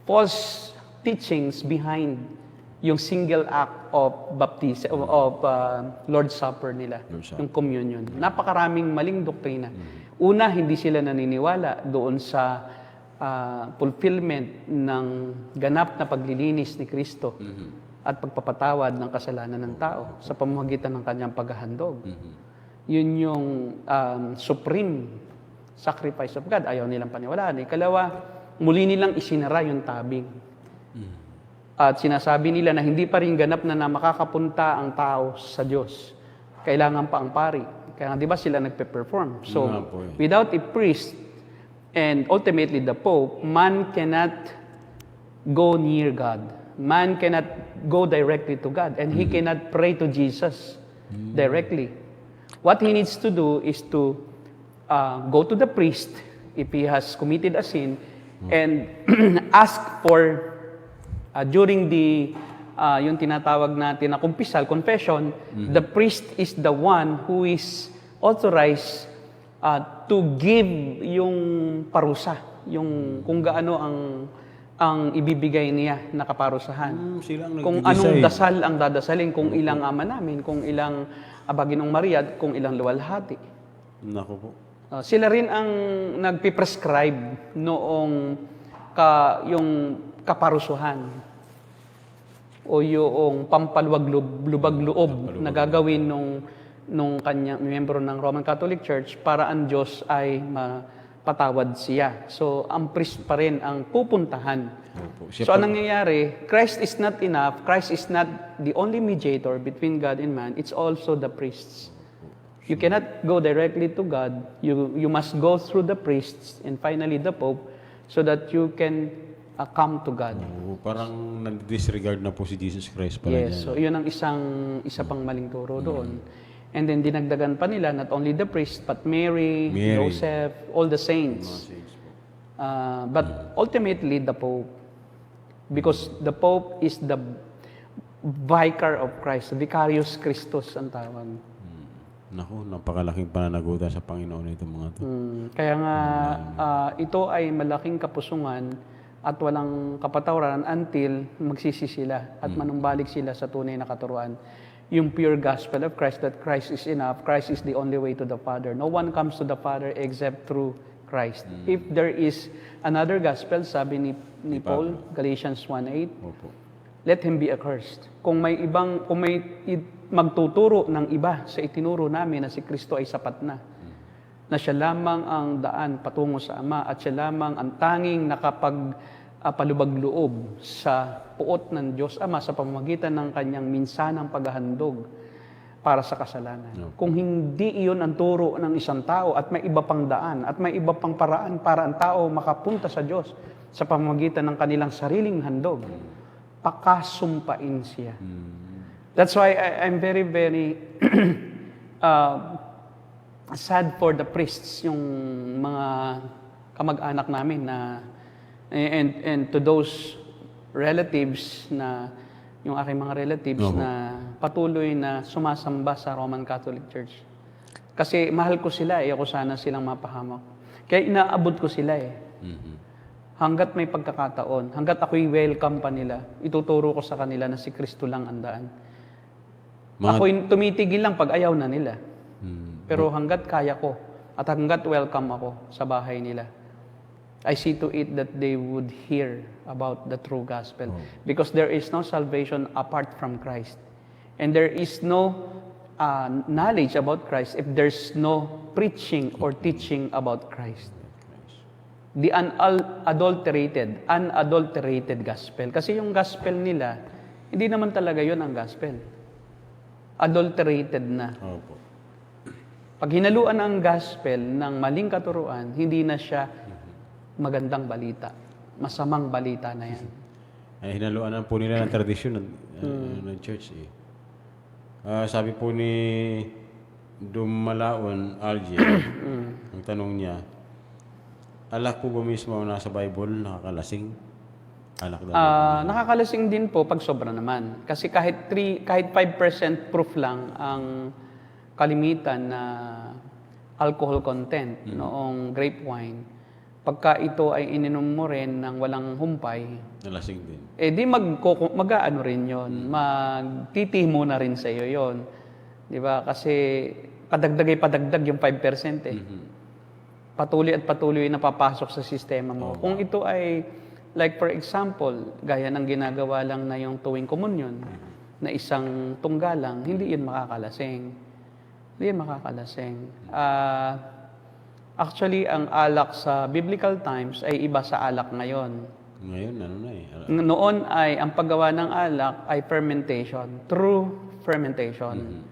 false teachings behind yung single act of baptism of Lord's Supper nila, Lord's Supper. yung communion. Napakaraming maling doktrina. Una, hindi sila naniniwala doon sa fulfillment ng ganap na paglilinis ni Kristo at pagpapatawad ng kasalanan ng tao sa pamamagitan ng kanyang paghahandog. Yun yung supreme sacrifice of God. Ayaw nilang paniwalaan. Ikalawa, muli nilang isinara yung tabing. At sinasabi nila na hindi pa rin ganap na makakapunta ang tao sa Diyos. Kailangan pa ang pari. Kaya di ba sila nagpe-perform? So, Nga po eh. without a priest and ultimately the Pope, man cannot go near God. Man cannot go directly to God. And he cannot pray to Jesus directly. What he needs to do is to go to the priest if he has committed a sin and ask for during the yung tinatawag natin na kumpisal, confession, the priest is the one who is authorized to give yung parusa, yung kung gaano ang ibibigay niya na kaparusahan. Sila ang Kung nag-decide. anong dasal ang dadasalin, kung ilang ama namin, kung ilang Baginong Maria, at kung ilang luwalhati. Naku po. Sila rin ang nagpiprescribe noong yung kaparusuhan o yung pampaluwag-lubag loob na gagawin nung kanyang miyembro ng Roman Catholic Church para ang Diyos ay mapatawad siya. So, ang priest pa rin ang pupuntahan. Opo. So, anong nangyayari? Christ is not enough. Christ is not the only mediator between God and man. It's also the priests. You cannot go directly to God. You must go through the priests and finally the Pope so that you can come to God. Oo, parang nag-disregard na po si Jesus Christ pala Yes, so yun ang isa pang maling turo doon. And then dinagdagan pa nila not only the priest but Mary, Joseph, all the saints. But ultimately the Pope, because the Pope is the vicar of Christ, Vicarius Christus ang tawag. Naku, napakalaking pananagutan sa Panginoon itong mga to. Kaya nga ito ay malaking kapusungan at walang kapatawaran until magsisi sila at manumbalik sila sa tunay na katuruan. Yung pure gospel of Christ, that Christ is enough, Christ is the only way to the Father. No one comes to the Father except through Christ. If there is another gospel, sabi ni Paul, Galatians 1:8, Opo. let him be accursed. Kung may magtuturo ng iba sa itinuro namin na si Kristo ay sapat na siya lamang ang daan patungo sa Ama at siya lamang ang tanging nakapagpalubag-loob sa puot ng Diyos Ama sa pamamagitan ng kanyang minsanang paghahandog para sa kasalanan. Kung hindi iyon ang turo ng isang tao at may iba pang daan at may iba pang paraan para ang tao makapunta sa Diyos sa pamamagitan ng kanilang sariling handog, pakasumpain siya. That's why I'm very, very sad for the priests, yung mga kamag-anak namin na and to those relatives na yung aking mga relatives na patuloy na sumasamba sa Roman Catholic Church. Kasi mahal ko sila, ayoko sana silang mapahamak. Kaya inaabot ko sila Hanggat may pagkakataon, hanggat ako'y welcome pa nila, ituturo ko sa kanila na si Kristo lang ang daan. Ako'y tumitigil lang pag ayaw na nila. Pero hanggat kaya ko at hanggat welcome ako sa bahay nila, I see to it that they would hear about the true gospel. Because there is no salvation apart from Christ. And there is no knowledge about Christ if there's no preaching or teaching about Christ. The unadulterated gospel. Kasi yung gospel nila, hindi naman talaga yun ang gospel. Adulterated na. Pag hinaluan ang gospel ng maling katuruan, hindi na siya magandang balita. Masamang balita na yan. Ay, hinaluan po nila ng tradisyon ng church. Sabi po ni Dumalaon Algie, ang tanong niya, alak po ba mismo nasa Bible nakakalasing? Alak daw. Nakakalasing din po pag sobra naman. Kasi kahit 5% proof lang ang kalimitan na alcohol content noong grape wine, pagka ito ay ininom mo rin ng walang humpay, nalasing din. di mag-ano rin yun, magtitimo na rin sa iyo yun. Di ba? Kasi padagdag yung 5% Patuloy at patuloy na papasok sa sistema mo. Kung ito ay, like for example, gaya ng ginagawa lang na yung tuwing komunyon, na isang tunggalang, hindi yun makakalasing. Hindi yun makakalasing. Actually, ang alak sa biblical times ay iba sa alak ngayon. Ngayon, ano na Noon ay, ang paggawa ng alak ay fermentation, true fermentation,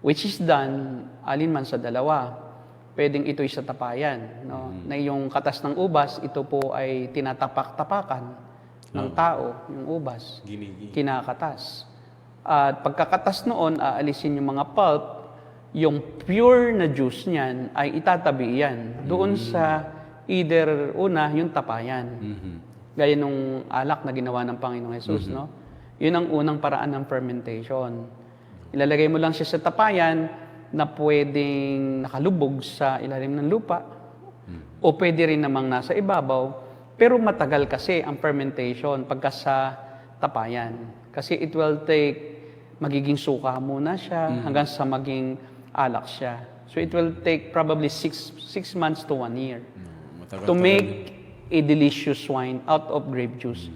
which is done alinman sa dalawa. Pwedeng ito'y sa tapayan. No? Na yung katas ng ubas, ito po ay tinatapak-tapakan ng tao, yung ubas. Kinakatas. At pagkakatas noon, aalisin yung mga pulp, yung pure na juice niyan ay itatabi yan doon sa either yung tapayan. Gaya nung alak na ginawa ng Panginoong Jesus, no? Yun ang unang paraan ng fermentation. Ilalagay mo lang siya sa tapayan na pwedeng nakalubog sa ilalim ng lupa o pwede rin namang nasa ibabaw, pero matagal kasi ang fermentation pagka sa tapayan. Kasi it will take, magiging suka muna siya hanggang sa maging alak siya. So it will take probably 6 months to 1 year to make a delicious wine out of grape juice.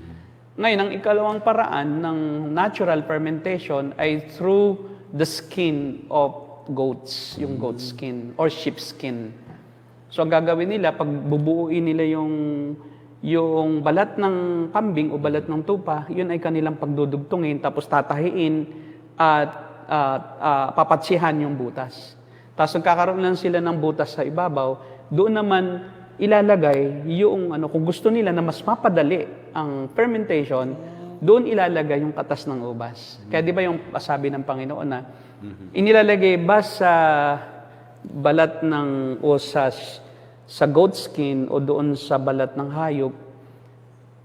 Ngayon, ang ikalawang paraan ng natural fermentation ay through the skin of goats, yung goat skin or sheep skin. So ang gagawin nila, pag bubuuin nila yung balat ng kambing o balat ng tupa, yun ay kanilang pagdudugtungin, tapos tatahiin at papatsihan yung butas. Tapos nagkakaroon lang sila ng butas sa ibabaw, doon naman ilalagay yung kung gusto nila na mas mapadali ang fermentation, doon ilalagay yung katas ng ubas. Kaya di ba yung sabi ng Panginoon na inilalagay ba sa balat ng o sa goat skin o doon sa balat ng hayop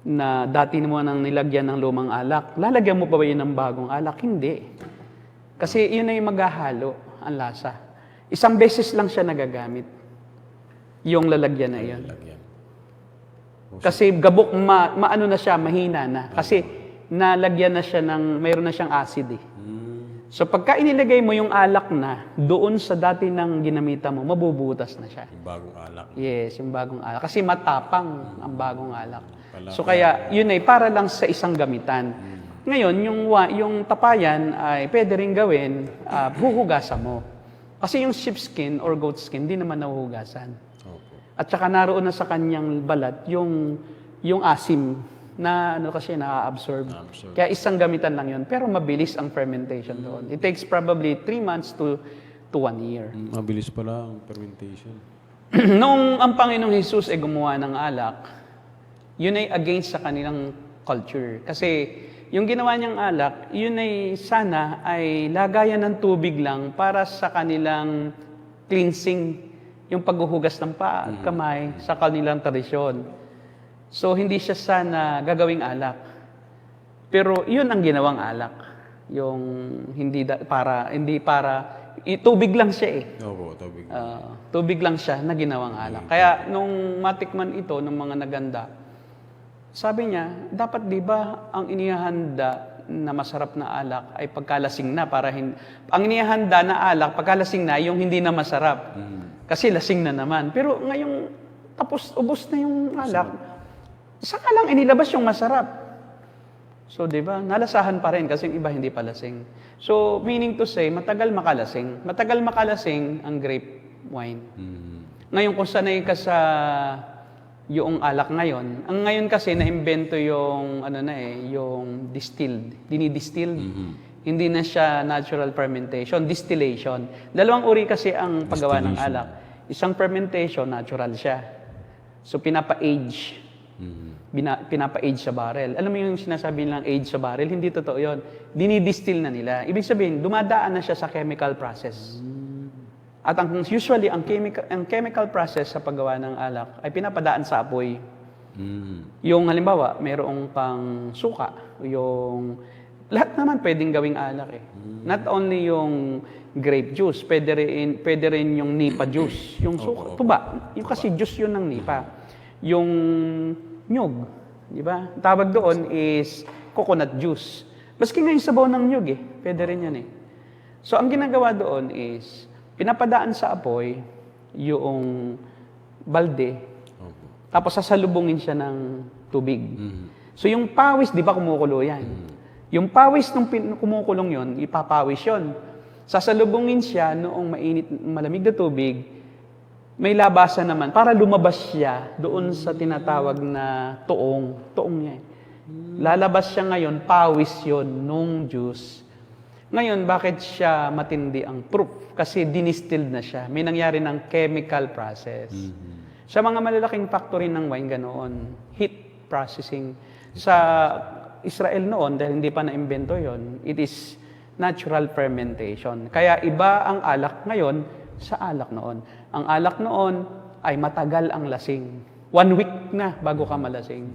na dati mo nang nilagyan ng lumang alak, lalagyan mo pa ba yun ng bagong alak? Hindi. Kasi yun ay maghahalo ang lasa. Isang beses lang siya nagagamit. Yung lalagyan na yun. Kasi gabok, maano na siya, mahina na. Kasi nalagyan na siya mayroon na siyang acid eh. So pagka inilagay mo yung alak na doon sa dati ng ginamitan mo, mabubutas na siya. Yung bagong alak. Yes, yung bagong alak. Kasi matapang ang bagong alak. So kaya yun ay para lang sa isang gamitan. Ngayon, yung tapayan ay pwede rin gawin, huhugasan mo. Kasi yung sheepskin or goat skin, di naman nahuhugasan. At saka naroon na sa kanyang balat yung asim Na ano kasi na-absorb. Na-absorb. Kaya isang gamitan lang 'yon, pero mabilis ang fermentation doon. It takes probably 3 months to 1 year. Mabilis pala ang fermentation. Nung ang Panginoong Hesus ay gumawa ng alak, yun ay against sa kanilang culture. Kasi yung ginawa niyang alak, yun ay sana ay lagayan ng tubig lang para sa kanilang cleansing, yung paghuhugas ng paa at kamay sa kanilang tradisyon. So hindi siya sana gagawing alak. Pero yun ang ginawang alak. Yung hindi tubig lang siya eh. Opo, tubig. Tubig lang siya na ginawang alak. Kaya nung matikman ito ng mga naganda, sabi niya, dapat di ba ang inihahanda na masarap na alak ay pagkalasing na ang inihahanda na alak pagkalasing na yung hindi na masarap. Kasi lasing na naman. Pero ngayong ubos na yung alak, saka lang inilabas yung masarap. So, di ba? Nalasahan pa rin kasi yung iba hindi pa lasing. So, meaning to say, matagal makalasing. Matagal makalasing ang grape wine. Ngayon, kung sanay ka sa yung alak ngayon, ang ngayon kasi na-imbento yung, yung distilled. Dinidistilled. Hindi na siya natural fermentation, distillation. Dalawang uri kasi ang paggawa ng alak. Isang fermentation, natural siya. So, pinapa-age. Pinapa-age sa barrel. Alam mo yung sinasabi nilang age sa barrel? Hindi totoo yun. Dinidistill na nila. Ibig sabihin, dumadaan na siya sa chemical process. At usually, ang chemical process sa paggawa ng alak ay pinapadaan sa apoy. Yung halimbawa, mayroong pang suka, lahat naman pwedeng gawing alak eh. Not only yung grape juice, pwede rin yung nipa juice, yung suka, tuba. Yung kasi juice yun ng nipa. Yung nyug, di ba? Tawag doon is coconut juice. Maski nga yung sabaw ng nyug eh, pwede rin yan eh. So, ang ginagawa doon is, pinapadaan sa apoy yung balde, tapos sasalubungin siya ng tubig. So yung pawis, di ba kumukulo yan? Yung pawis nung kumukulong yon, ipapawis yon. Sasalubungin siya noong malamig na tubig, may labasan naman para lumabas siya doon sa tinatawag na tuong niya. Lalabas siya ngayon, pawis yon nung juice. Ngayon, bakit siya matindi ang proof? Kasi dinistilled na siya. May nangyari ng chemical process. Sa mga malalaking factory ng wine, ganoon, heat processing. Sa Israel noon, dahil hindi pa na-imbento yon, it is natural fermentation. Kaya iba ang alak ngayon sa alak noon. Ang alak noon ay matagal ang lasing. 1 week na bago ka malasing.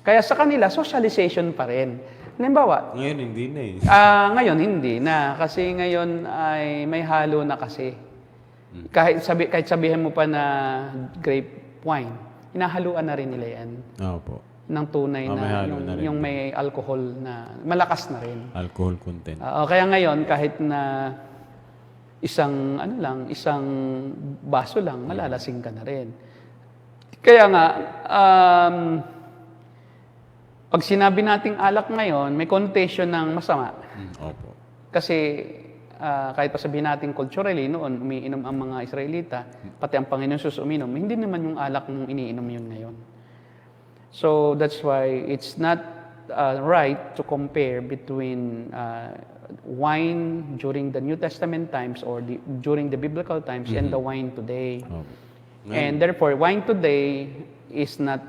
Kaya sa kanila, socialization pa rin. Halimbawa, Ngayon hindi na eh. ngayon hindi na kasi ngayon ay may halo na kasi. Kahit sabihin mo pa na grape wine, hinahaluan na rin nila yan Opo. ng tunay may na halo na rin. yung may alcohol na malakas na rin. Alcohol content. Kaya ngayon kahit na isang baso lang, malalasing ka na rin. Kaya nga pag sinabi nating alak ngayon, may connotation ng masama. Opo. Kasi kahit pa sabihin natin culturally, noon umiinom ang mga Israelita, pati ang Panginoon Jesus uminom, hindi naman yung alak mong iniinom yun ngayon. So that's why it's not right to compare between wine during the New Testament times or during the biblical times and the wine today. Opo. And therefore, wine today is not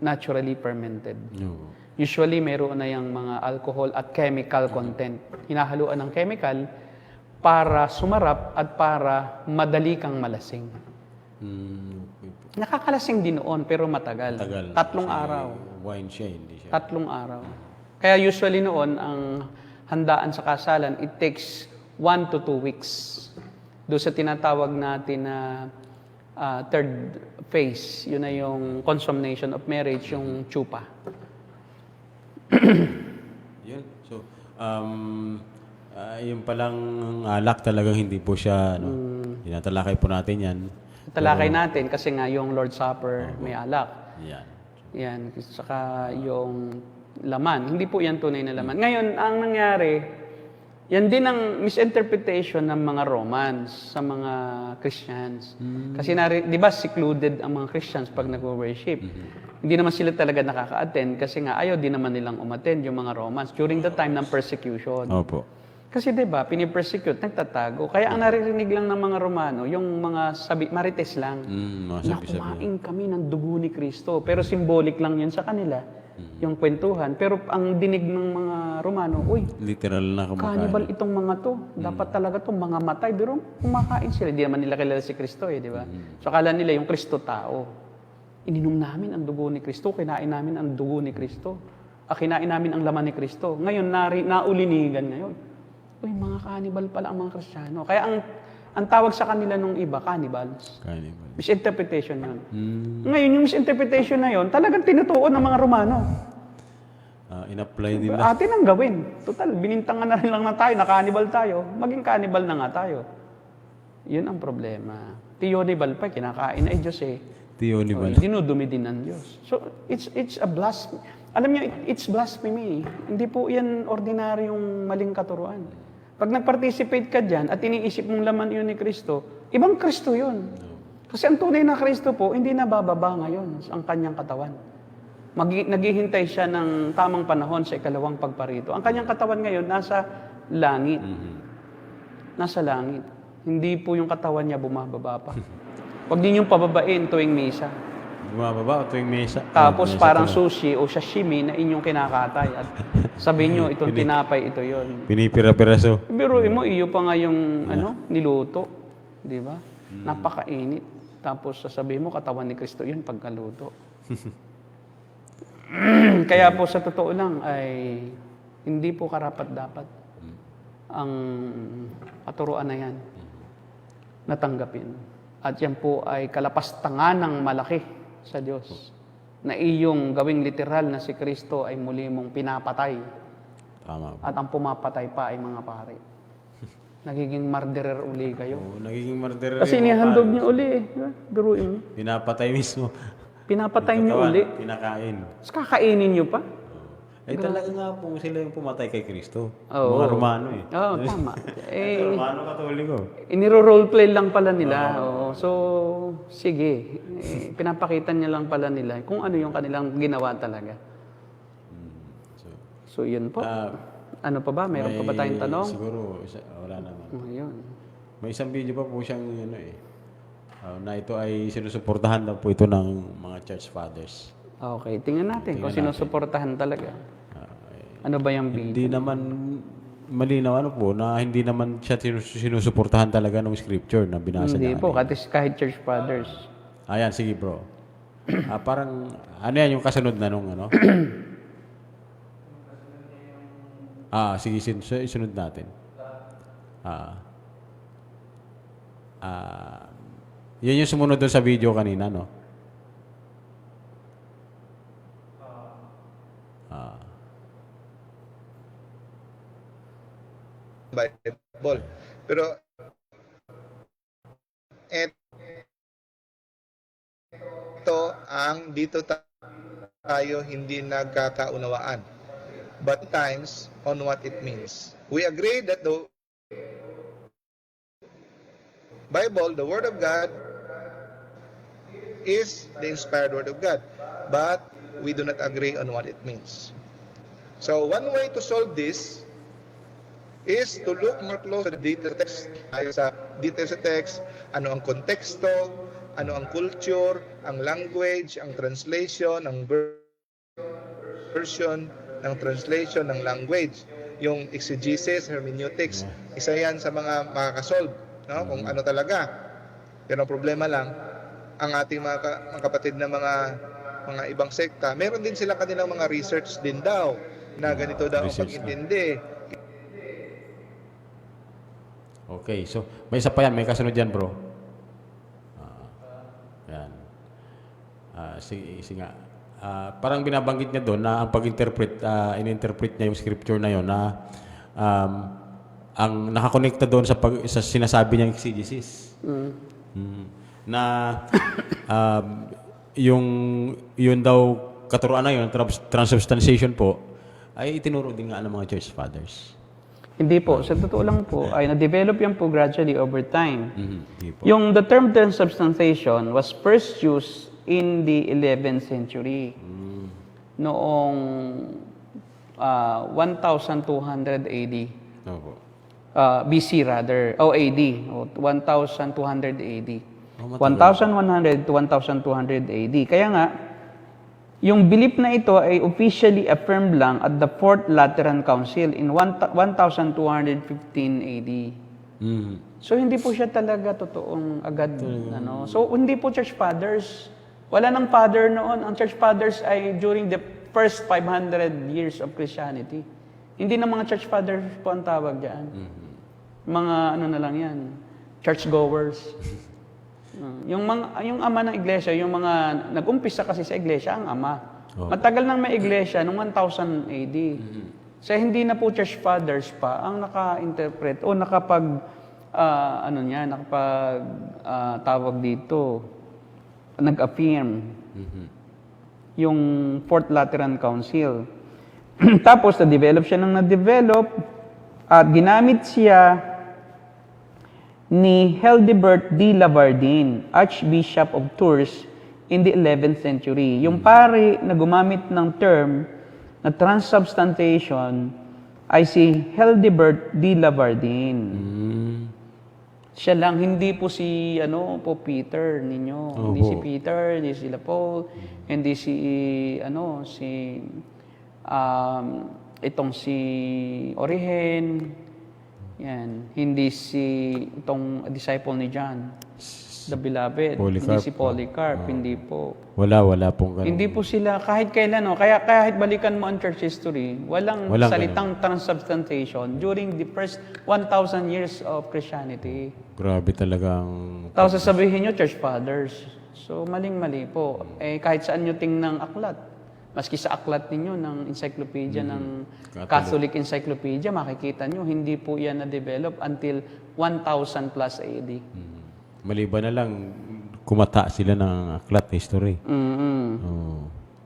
naturally fermented. No. Usually, meron na yung mga alcohol at chemical content. Hinahaluan ng chemical para sumarap at para madali kang malasing. Okay po. Nakakalasing din noon, pero matagal. Tagal. 3 araw. Wine siya, hindi siya. 3 araw. Kaya usually noon, ang handaan sa kasalan, it takes 1 to 2 weeks. Doon sa tinatawag natin na third phase, yun na yung consummation of marriage, yung chupa. Yun. So, yung palang alak talagang hindi po siya, tinatalakay po natin yan. Talakay natin kasi nga yung Lord's Supper may alak. Yan. Yan. Saka yung laman. Hindi po yan tunay na laman. Ngayon, ang nangyari, yan din ang misinterpretation ng mga Romans sa mga Christians. Kasi di ba secluded ang mga Christians pag nag-worship? hindi naman sila talaga nakaka-attend kasi nga ayaw din naman nilang umattend yung mga Romans during the time ng persecution. Opo. Kasi 'di ba, pinipersecute, nagtatago. Kaya ang naririnig lang ng mga Romano, yung mga marites lang. Mga Na sabi-sabi. kumain kami ng dugo ni Kristo. Pero symbolic lang yun sa kanila, yung kwentuhan. Pero ang dinig ng mga Romano, uy, Literal na kumakain. cannibal itong mga to. Dapat talaga to mga matay. Pero kumakain sila. Hindi naman nila kilala si Kristo di ba? So akala nila yung Kristo tao. Ininom namin ang dugo ni Kristo, kinain namin ang dugo ni Kristo. Kinain namin ang laman ni Kristo. Ngayon, naulinigan ngayon. Uy, mga cannibal pala ang mga Kristiyano. Kaya ang tawag sa kanila nung iba, cannibals. Cannibal. Misinterpretation yun. Ngayon, yung misinterpretation na yun, talagang tinutuon ng mga Romano. In-apply nila. Atin ang gawin. Total, binintangan na rin lang na tayo, na cannibal tayo. Maging cannibal na nga tayo. Yun ang problema. Tiyonibal pa, kinakain na Diyos eh. Tiyonibal. Dinudumi din ng Diyos. So, it's a blasphemy. Alam niyo, it's blasphemy. Hindi po yan ordinaryong maling katuruan. Pag nag-participate ka dyan at iniisip mong laman yun ni Kristo, ibang Kristo yun. Kasi ang tunay na Kristo po, hindi nabababa ngayon ang kanyang katawan. Naghihintay siya ng tamang panahon sa ikalawang pagparito. Ang kanyang katawan ngayon, nasa langit. Nasa langit. Hindi po yung katawan niya bumababa pa. Huwag ninyong pababain tuwing misa. Bumababa tuwing mesa. Tapos parang sushi o sashimi na inyong kinakatay. At sabihin nyo, itong tinapay, ito yon. Pinipira-piraso. Biruin mo, iyo pa nga yung niluto. Di ba? Napakainit. Tapos sasabihin mo, katawan ni Kristo yun pagkaluto. Kaya po sa totoo lang ay hindi po karapat-dapat ang katuruan na yan natanggapin. At yan po ay kalapastangan ng malaki sa Diyos na iyong gawing literal na si Kristo ay muli mong pinapatay. Tama po. At ang pumapatay pa ay mga pare. Nagiging murderer uli kayo. Oo, nagiging murderer. Kasi yung mga inihandog pare. niyo uli eh. Biruin mo. Pinapatay mismo. Pinapatay niyo Katawan, uli. Pinakain. Tapos kakainin niyo pa. Talaga nga po sila yung pumatay kay Kristo. Oo. Mga Romano eh. Oo, tama. Romano Katoliko. Iniro-roleplay lang pala nila. Oo. So, sige. Pinapakita niya lang pala nila kung ano yung kanilang ginawa talaga. So, yun po. Ano pa ba? Mayroon pa ba tayong tanong? Siguro, wala naman. Ayun. May isang video pa po siyang na ito ay sinusuportahan daw po ito ng mga church fathers. Okay, tingnan natin kung sinusuportahan talaga. Ano ba yung video? Hindi naman malinaw na hindi naman siya sinusuportahan talaga ng scripture na binasa Hindi niya. po, kahit church fathers. Ayan, sige bro. Parang, ano yan yung kasunod na nung ano? Sige, isunod natin. Yun yung sumunod doon sa video kanina, no? Bible. Pero ito ang dito tayo hindi nagkakaunawaan. But times on what it means. We agree that the Bible, the Word of God, is the inspired Word of God. But we do not agree on what it means. So one way to solve this is to look more close to the detailed text. Tayo sa details sa text, ano ang konteksto, ano ang culture, ang language, ang translation, ang version ng translation ng language, yung exegesis, hermeneutics, isa yan sa mga makakasolve, no? Kung ano talaga. Pero ang problema lang, ang ating mga kapatid na mga ibang sekta, meron din sila kanilang mga research din daw, na ganito daw ang pag-intindi. Okay, so may isa pa yan, may kasunod yan bro. Yan. Sige nga. Parang binabanggit niya doon na ang pag-interpret, in-interpret niya yung scripture na yon na ang nakakonekta doon sa sinasabi niyang exegesis. Na yung daw katuruan na yun, transubstantiation po, ay itinuro din nga ng mga church fathers. Hindi po. Sa totoo lang po, ay na-develop yan po gradually over time. Hindi po. The term transubstantiation was first used in the 11th century. Noong 1200 AD. Opo. BC rather. O AD. 1200 AD. Oh, matagal. 1100 to 1200 AD. Kaya nga, yung belief na ito ay officially affirmed lang at the Fourth Lateran Council in 1215 AD. Mhm. So hindi po siya talaga totoong agad. Ano? So hindi po church fathers. Wala nang father noon. Ang church fathers ay during the first 500 years of Christianity. Hindi na mga church fathers po ang tawag diyan. Mga ano na lang yan, church goers. Yung ama ng iglesia, yung mga nag-umpisa kasi sa iglesia ang ama. Matagal nang may iglesia noong 1000 AD. So hindi na po church fathers pa ang naka-interpret o tawag dito, nag-affirm yung Fourth Lateran Council. Tapos na-develop siya at ginamit siya ni Hildebert de Lavardin, Archbishop of Tours in the 11th century. Yung pare na gumamit ng term na transubstantiation ay si Hildebert de Lavardin. Siya lang, hindi po si Pope Peter ninyo. Hindi si Peter, hindi si Paul, hindi si itong si Origen. Yan, hindi si itong disciple ni John, the beloved. Polycarp. Hindi si Polycarp, hindi po. Wala pong ganun. Hindi po sila kahit kailan, kaya kahit balikan mo ang church history, walang salitang transubstantiation during the first 1,000 years of Christianity. Grabe talagang... Tapos sasabihin nyo, church fathers. So, maling-mali po. Kahit saan nyo tingnan aklat. Maski sa aklat ninyo ng encyclopedia, ng Catholic Encyclopedia, makikita nyo, hindi po yan na-develop until 1,000 plus AD. Maliban na lang, kumata sila ng aklat history.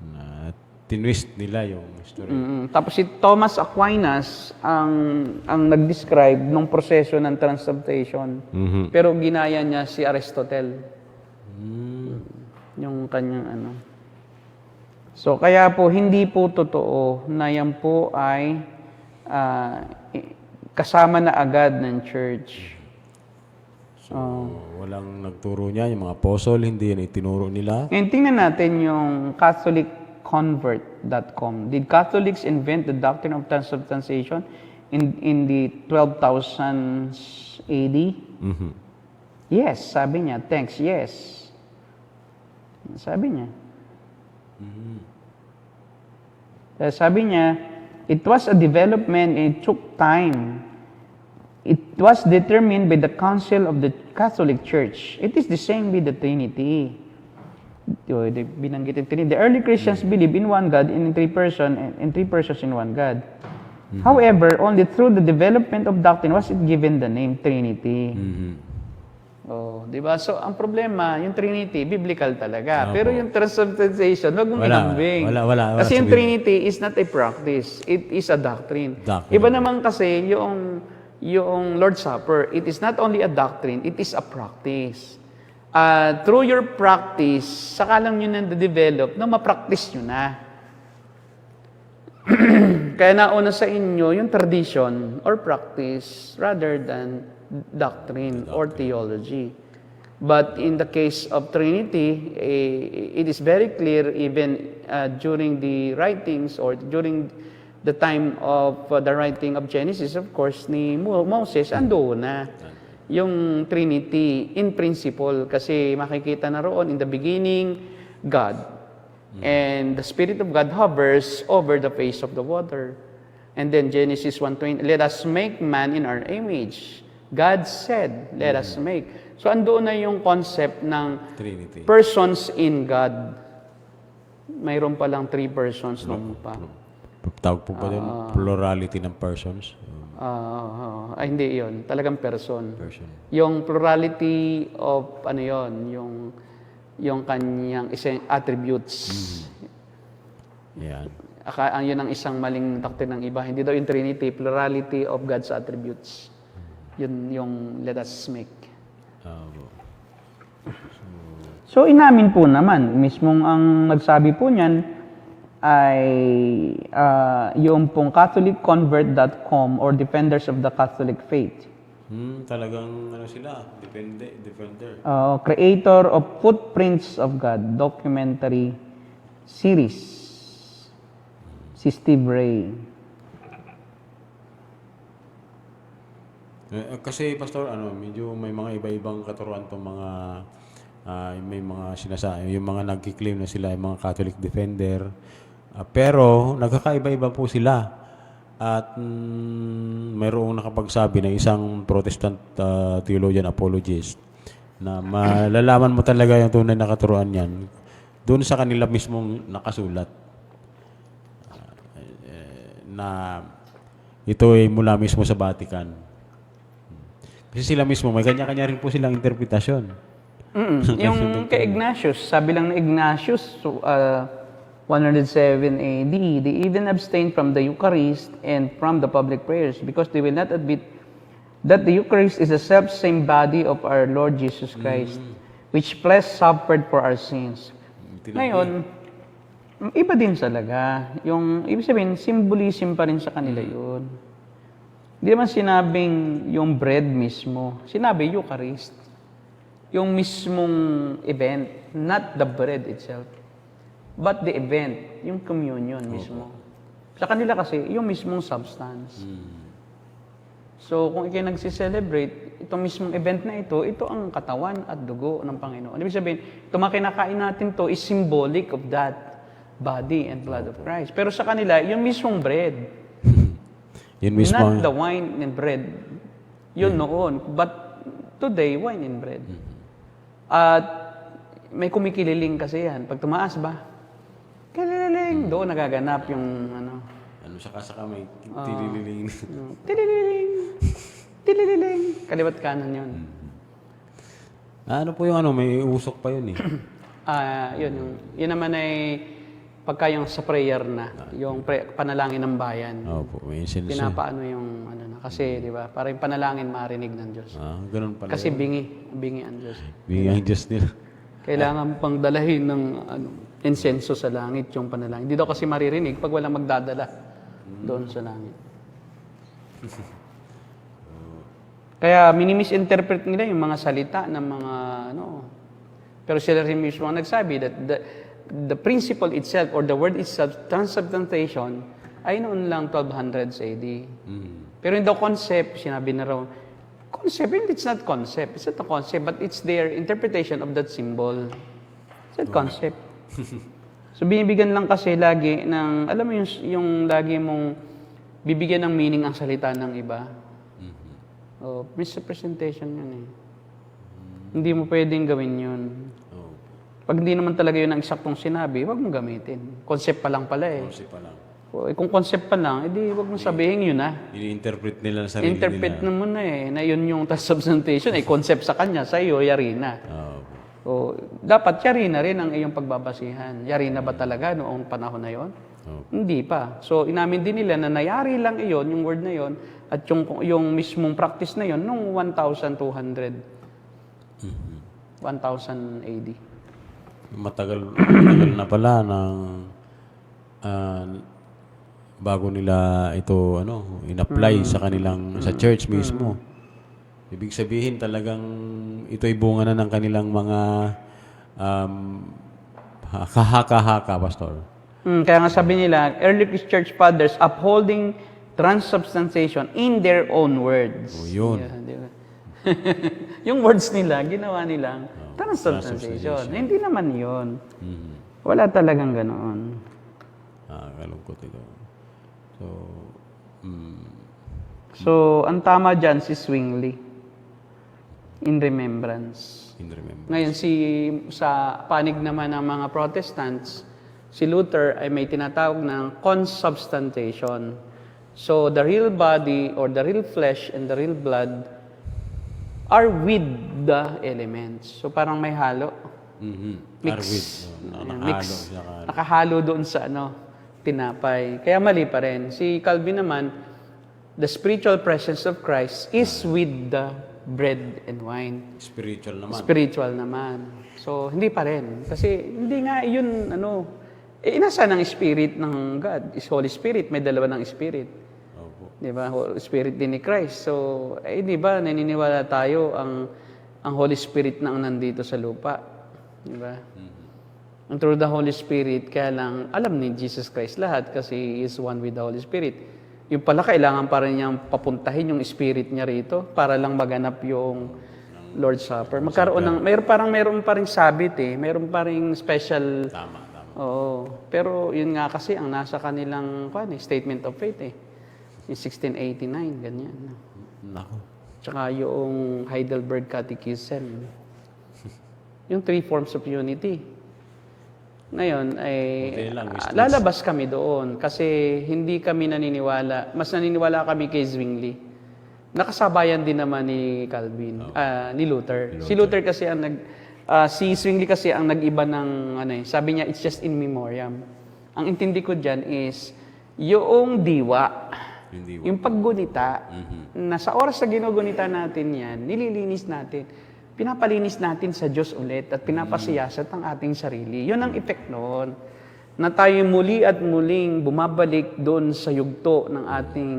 Na tinwist nila yung history. Tapos si Thomas Aquinas ang nag-describe ng proseso ng transubstantiation. Pero ginaya niya si Aristotle. Yung kanyang So kaya po hindi po totoo na yan po ay kasama na agad ng church. So, walang nagturo niya, yung mga apostle, hindi yan itinuro nila. Ngayon, tingnan natin yung CatholicConvert.com. Did Catholics invent the doctrine of transubstantiation in the 12,000 AD? Yes, sabi niya. Thanks, yes. Sabi niya. Sabi niya, it was a development and it took time. It was determined by the Council of the Catholic Church. It is the same with the Trinity. Binanggit yung Trinity. The early Christians believe in one God and in three persons in one God. However, only through the development of doctrine was it given the name Trinity. Di ba? So, ang problema, yung Trinity, biblical talaga. Pero yung transubstantiation, wag mong inambing. Wala Kasi yung Trinity is not a practice. It is a doctrine. Iba naman kasi yung Lord's Supper, it is not only a doctrine, it is a practice. Through your practice, saka lang nyo na-develop na ma-practice nyo na. Kaya nauna sa inyo yung tradition or practice rather than doctrine or theology. But in the case of Trinity, it is very clear even during the writings or during the time of the writing of Genesis, of course, ni Moses, ando na yung Trinity in principle kasi makikita na roon in the beginning, God. And the Spirit of God hovers over the face of the water. And then Genesis 1:20, let us make man in our image. God said, let us make. So, andoon na yung concept ng Trinity. Persons in God. Mayroon palang 3 persons nung pa. Tawag po ba yun? Plurality ng persons? Hindi yun. Talagang person. Yung plurality of, yung kanyang attributes. Yan. Yun ang isang maling doctrine ng iba. Hindi daw yung Trinity, plurality of God's attributes. Yun yung let us make. So, inamin po naman, mismong ang nagsabi po niyan ay yung pong CatholicConvert.com or Defenders of the Catholic Faith. Talagang ano sila, defender. Creator of Footprints of God documentary series. Si Steve Ray. Kasi pastor, medyo may mga iba-ibang katuruan tong mga may mga sinasabi, yung mga nagki-claim na sila ay mga Catholic defender. Pero nagkakaiba-iba po sila. At mayroong nakapagsabi na isang Protestant theologian apologist na malalaman mo talaga yung tunay na katuruan niyan doon sa kanila mismong nakasulat na ito ay mula mismo sa Vatican. Kasi sila mismo, may kanya-kanya rin po silang interpretasyon. Yung kay Ignatius, sabi lang na Ignatius, 107 AD, they even abstained from the Eucharist and from the public prayers because they will not admit that the Eucharist is the self-same body of our Lord Jesus Christ, which flesh suffered for our sins. Ngayon, iba din talaga. Yung, ibig sabihin, symbolism pa rin sa kanila yun. Hindi naman sinabing yung bread mismo. Sinabi Eucharist. Yung mismong event, not the bread itself. But the event, yung communion mismo. Sa kanila kasi, yung mismong substance. So, kung ikay nagsiselebrate, itong mismong event na ito ang katawan at dugo ng Panginoon. Ibig sabihin, itong mga kinakain natin to is symbolic of that body and blood of Christ. Pero sa kanila, yung mismong bread. Yun mismo. Not the wine and bread. Yun noon. But today, wine and bread. At may kumikililing kasi yan. Pag tumaas ba? Kililing. Doon nagaganap yung ano. Saka may tilililing. Tilililing. Tilililing. Kaliwat kanan yun. Ano po yung may usok pa yun eh. Yun naman ay pagka yung sa prayer na, yung panalangin ng bayan. Opo, may incense. Pinapaano yung ano na. Kasi, di ba, para yung panalangin marinig ng Diyos. Ganun pala. Kasi bingi ang Diyos. Bingi ang Diyos nila. Kailangan pang dalahin ng insenso sa langit yung panalangin. Hindi daw kasi maririnig pag walang magdadala doon sa langit. Kaya minimisinterpret nila yung mga salita ng mga Pero sila rin mismo ang nagsabi that the principle itself or the word itself, transubstantiation, ay noon lang 1200s AD. Pero in the concept, sinabi na raw, concept, it's not concept. It's not a concept, but it's their interpretation of that symbol. It's not concept. So, binibigyan lang kasi lagi ng, alam mo yung lagi mong bibigyan ng meaning ang salita ng iba. Misrepresentation yun eh. Hindi mo pwedeng gawin yun. Pag hindi naman talaga yun ang eksaktong sinabi, huwag mong gamitin. Concept pa lang pala eh. Concept pa lang. Kung concept pa lang, edi huwag mong sabihin yun Ini-interpret nila sa sarili Interpret nila. naman na eh, na yun yung transubstantiation, concept sa kanya, sa iyo, yari na. Dapat yari na rin ang iyong pagbabasihan. Yari na ba talaga noong panahon na yon? Hindi pa. So, inamin din nila na nayari lang iyon, yung word na yon, at yung mismong practice na yon, nung 1,200. 1,000 AD. Matagal na pala ng bago nila ito in-apply sa kanilang sa church mismo. Ibig sabihin talagang ito'y bunga na ng kanilang mga kahaka-haka, pastor. Kaya nga sabi nila, early church fathers upholding transubstantiation in their own words. Yun. Yeah, di ba? Yung words nila, ginawa nilang transubstantiation. Hindi naman yun. Wala talagang ganoon. Kalungkot ito. So, ang tama dyan si Zwingli. In remembrance. Ngayon, sa panig naman ng mga Protestants, si Luther ay may tinatawag ng consubstantiation. So, the real body or the real flesh and the real blood are with the elements. So, parang may halo. Mix. Mix. Nakahalo doon sa tinapay. Kaya mali pa rin. Si Calvin naman, the spiritual presence of Christ is with the bread and wine. Spiritual naman. Spiritual naman. So, hindi pa rin. Kasi hindi nga yun, inasa ng Spirit ng God, is Holy Spirit, may dalawa ng Spirit. Opo. Di ba? Spirit din ni Christ. So, di ba, naniniwala tayo ang Holy Spirit na ang nandito sa lupa. Di ba? And through the Holy Spirit, kaya lang, alam ni Jesus Christ lahat kasi He is one with the Holy Spirit. Yung pala, kailangan pa rin niyang papuntahin yung Spirit niya rito para lang maganap yung Lord's Supper. Magkaroon ng, meron pa rin sabit meron pa rin special. Tama. Oo. Pero yun nga kasi ang nasa kanilang statement of faith yung 1689, ganyan. Nako. Tsaka yung Heidelberg Catechism. Yung 3 forms of unity. Ngayon, Buti lang, lalabas kami doon kasi hindi kami naniniwala. Mas naniniwala kami kay Zwingli. Nakasabayan din naman ni Calvin, ni Luther. Si Luther kasi ang si Zwingli kasi ang nag-iba ng sabi niya it's just in memoriam. Ang intindi ko diyan is yung diwa, yung paggunita na sa oras na ginugunita natin yan, nililinis natin. Pinapalinis natin sa Diyos ulit at pinapasiyasat ang ating sarili. Yun ang effect noon. Na tayo muli at muling bumabalik doon sa yugto ng ating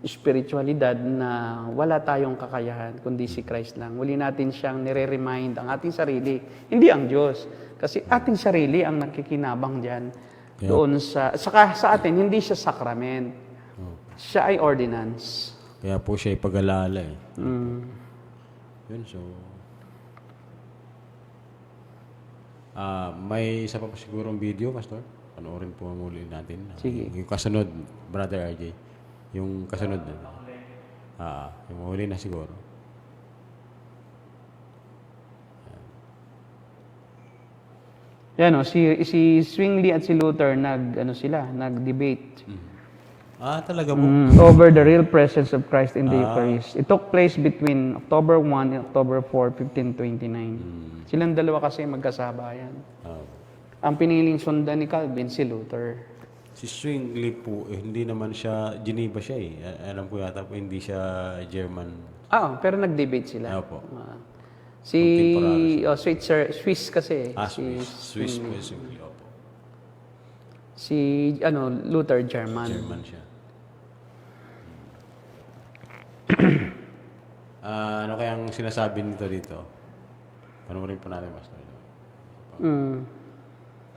spiritualidad na wala tayong kakayahan kundi si Christ lang. Muli natin siyang nire-remind ang ating sarili, hindi ang Diyos. Kasi ating sarili ang nakikinabang diyan. Doon sa atin, hindi siya sacrament. Siya ay ordinance. Kaya po siya ipag-alala Yun, so... may isa pa sigurong video, Pastor. Panoorin po muli natin. Sige. Yung kasunod, Brother RJ. Yung kasunod. Yung huli na siguro. Yan si Zwingli at si Luther nag-debate. Talaga po. Over the real presence of Christ in the Eucharist. It took place between October 1 and October 4, 1529. Silang dalawa kasi magkasabayan. Ang piniling sundan ni Calvin, si Luther. Si Zwingli po, hindi naman siya, Geneva siya Alam ko yata po, hindi siya German. Pero nag-debate sila. Opo. Swiss kasi. Swiss po yung Zwingli. Opo. Si Luther, German. German siya. Ano kayang sinasabi nito dito? Panoorin po natin, Pastor.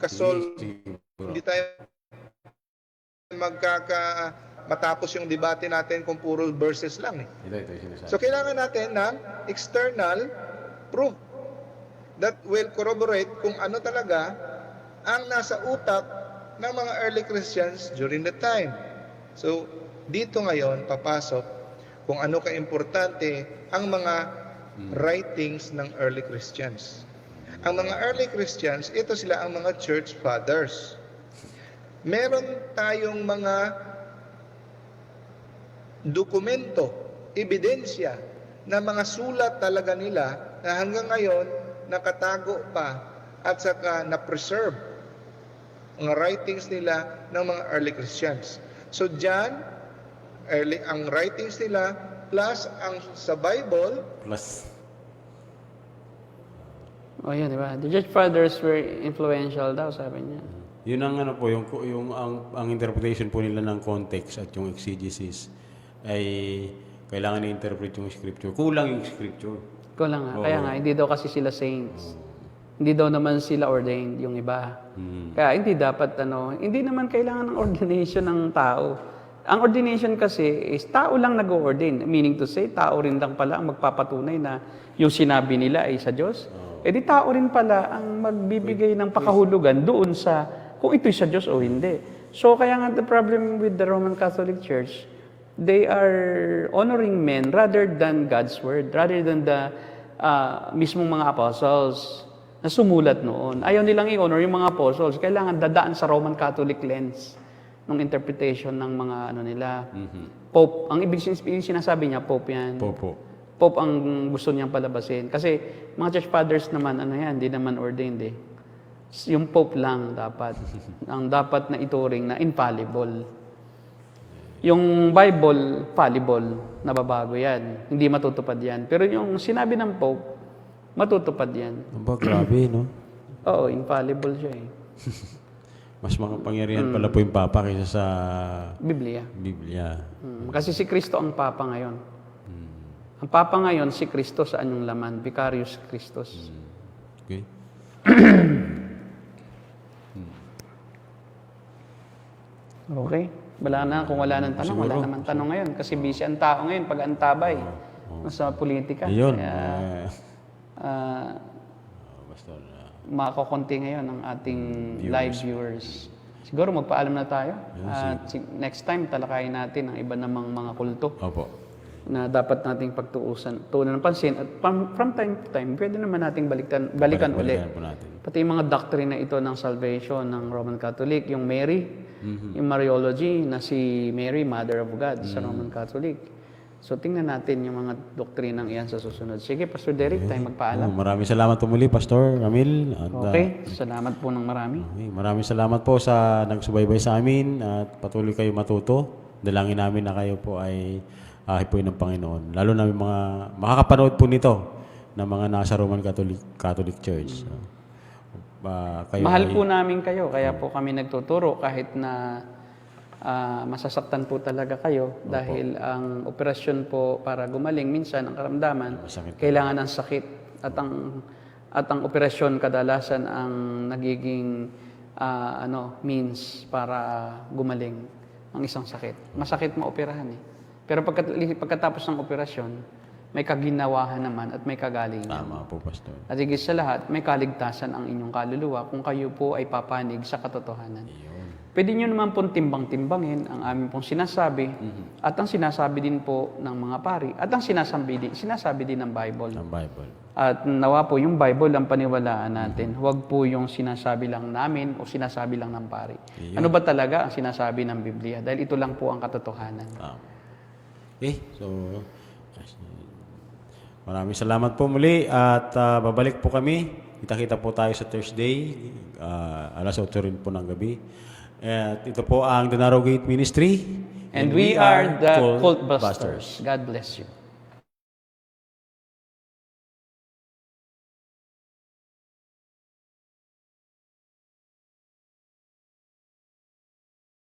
Kasol, hindi tayo matapos yung debate natin kung puro verses lang Ito yung sinasabi. So kailangan natin ng external proof that will corroborate kung ano talaga ang nasa utak ng mga early Christians during the time. So dito ngayon papasok kung ano ka-importante ang mga writings ng early Christians. Ang mga early Christians, ito sila ang mga church fathers. Meron tayong mga dokumento, ebidensya na mga sulat talaga nila na hanggang ngayon nakatago pa at saka na-preserve ang writings nila ng mga early Christians. So diyan, ang writings nila plus ang sa Bible Plus. Yan, di ba? The Church Fathers were influential daw, sabi niya. Yun ang po, ang interpretation po nila ng context at yung exegesis ay kailangan i-interpret yung scripture. Kulang yung scripture. Kulang nga. Kaya nga, hindi daw kasi sila saints. Hindi daw naman sila ordained, yung iba. Kaya hindi dapat, hindi naman kailangan ng ordination ng tao. Ang ordination kasi is tao lang nag-ordain. Meaning to say, tao rin lang pala ang magpapatunay na yung sinabi nila ay sa Diyos. Di tao rin pala ang magbibigay ng pakahulugan doon sa kung ito'y sa Diyos o hindi. So, kaya nga the problem with the Roman Catholic Church, they are honoring men rather than God's Word, rather than the mismong mga apostles na sumulat noon. Ayaw nilang i-honor yung mga apostles. Kailangan dadaan sa Roman Catholic lens ng interpretation ng mga nila. Pope. Ang ibig sinasabi niya, Pope yan. Pope ang gusto niyang palabasin. Kasi mga church fathers naman, hindi naman ordained Yung Pope lang dapat. Ang dapat na ituring na infallible. Yung Bible, fallible, nababago yan. Hindi matutupad yan. Pero yung sinabi ng Pope, matutupad yan. Aba, grabe, no? Oo, infallible siya eh. Mas makapangyarihan pala po yung Papa kaysa sa Biblia. Biblia. Kasi si Kristo ang Papa ngayon. Ang Papa ngayon, si Kristo sa anyong laman. Vicarius Christus. Okay? Okay? Wala na. Kung wala nang tanong, wala naman tanong ngayon. Kasi busy ang tao ngayon pag antabay sa politika. Ayun. Kaya, Pastor. makakonti ngayon ang ating live viewers. Siguro magpaalam na tayo. At next time, talakayin natin ang iba namang mga kulto Opo. na dapat nating tuunan ng pansin. At from time to time, pwede naman nating balikan ulit. Balikan po natin. Pati yung mga doctrine na ito ng salvation ng Roman Catholic, yung Mary, yung Mariology na si Mary, Mother of God sa Roman Catholic. So tingnan natin yung mga doktrinang iyan sa susunod. Sige, Pastor Derek, tayo magpaalam. Maraming salamat po muli, Pastor Ramil. At, Okay, salamat po ng marami. okay, maraming salamat po sa nagsubaybay sa amin at patuloy kayo matuto. Dalangin namin na kayo po ay hipuin ng Panginoon. Lalo na yung mga makakapanood po nito na mga nasa Roman Catholic Church. So, kayo Mahal ay- po namin kayo, kaya po kami nagtuturo kahit na masasaktan po talaga kayo dahil ang operasyon po para gumaling minsan ang karamdaman Masakit. kailangan ng sakit at ang operasyon kadalasan ang nagiging means para gumaling ang isang sakit. Masakit maoperahan eh. Pero pagkatapos ng operasyon, may kaginawahan naman at may kagalingan. Tama po, Pastor. At higit sa lahat, may kaligtasan ang inyong kaluluwa kung kayo po ay papanig sa katotohanan. Pwede nyo naman pong timbang-timbangin ang aming pong sinasabi at ang sinasabi din po ng mga pari at ang sinasabi din ng Bible. Ng Bible. At nawa po yung Bible ang paniwalaan natin. Huwag po yung sinasabi lang namin o sinasabi lang ng pari. Ano ba talaga ang sinasabi ng Biblia? Dahil ito lang po ang katotohanan. So, maraming salamat po muli at babalik po kami. Kita-kita po tayo sa Thursday, alas 8 rin po ng gabi. At ito po ang The Narrow Gate Ministry. And we are the Cult Busters. God bless you.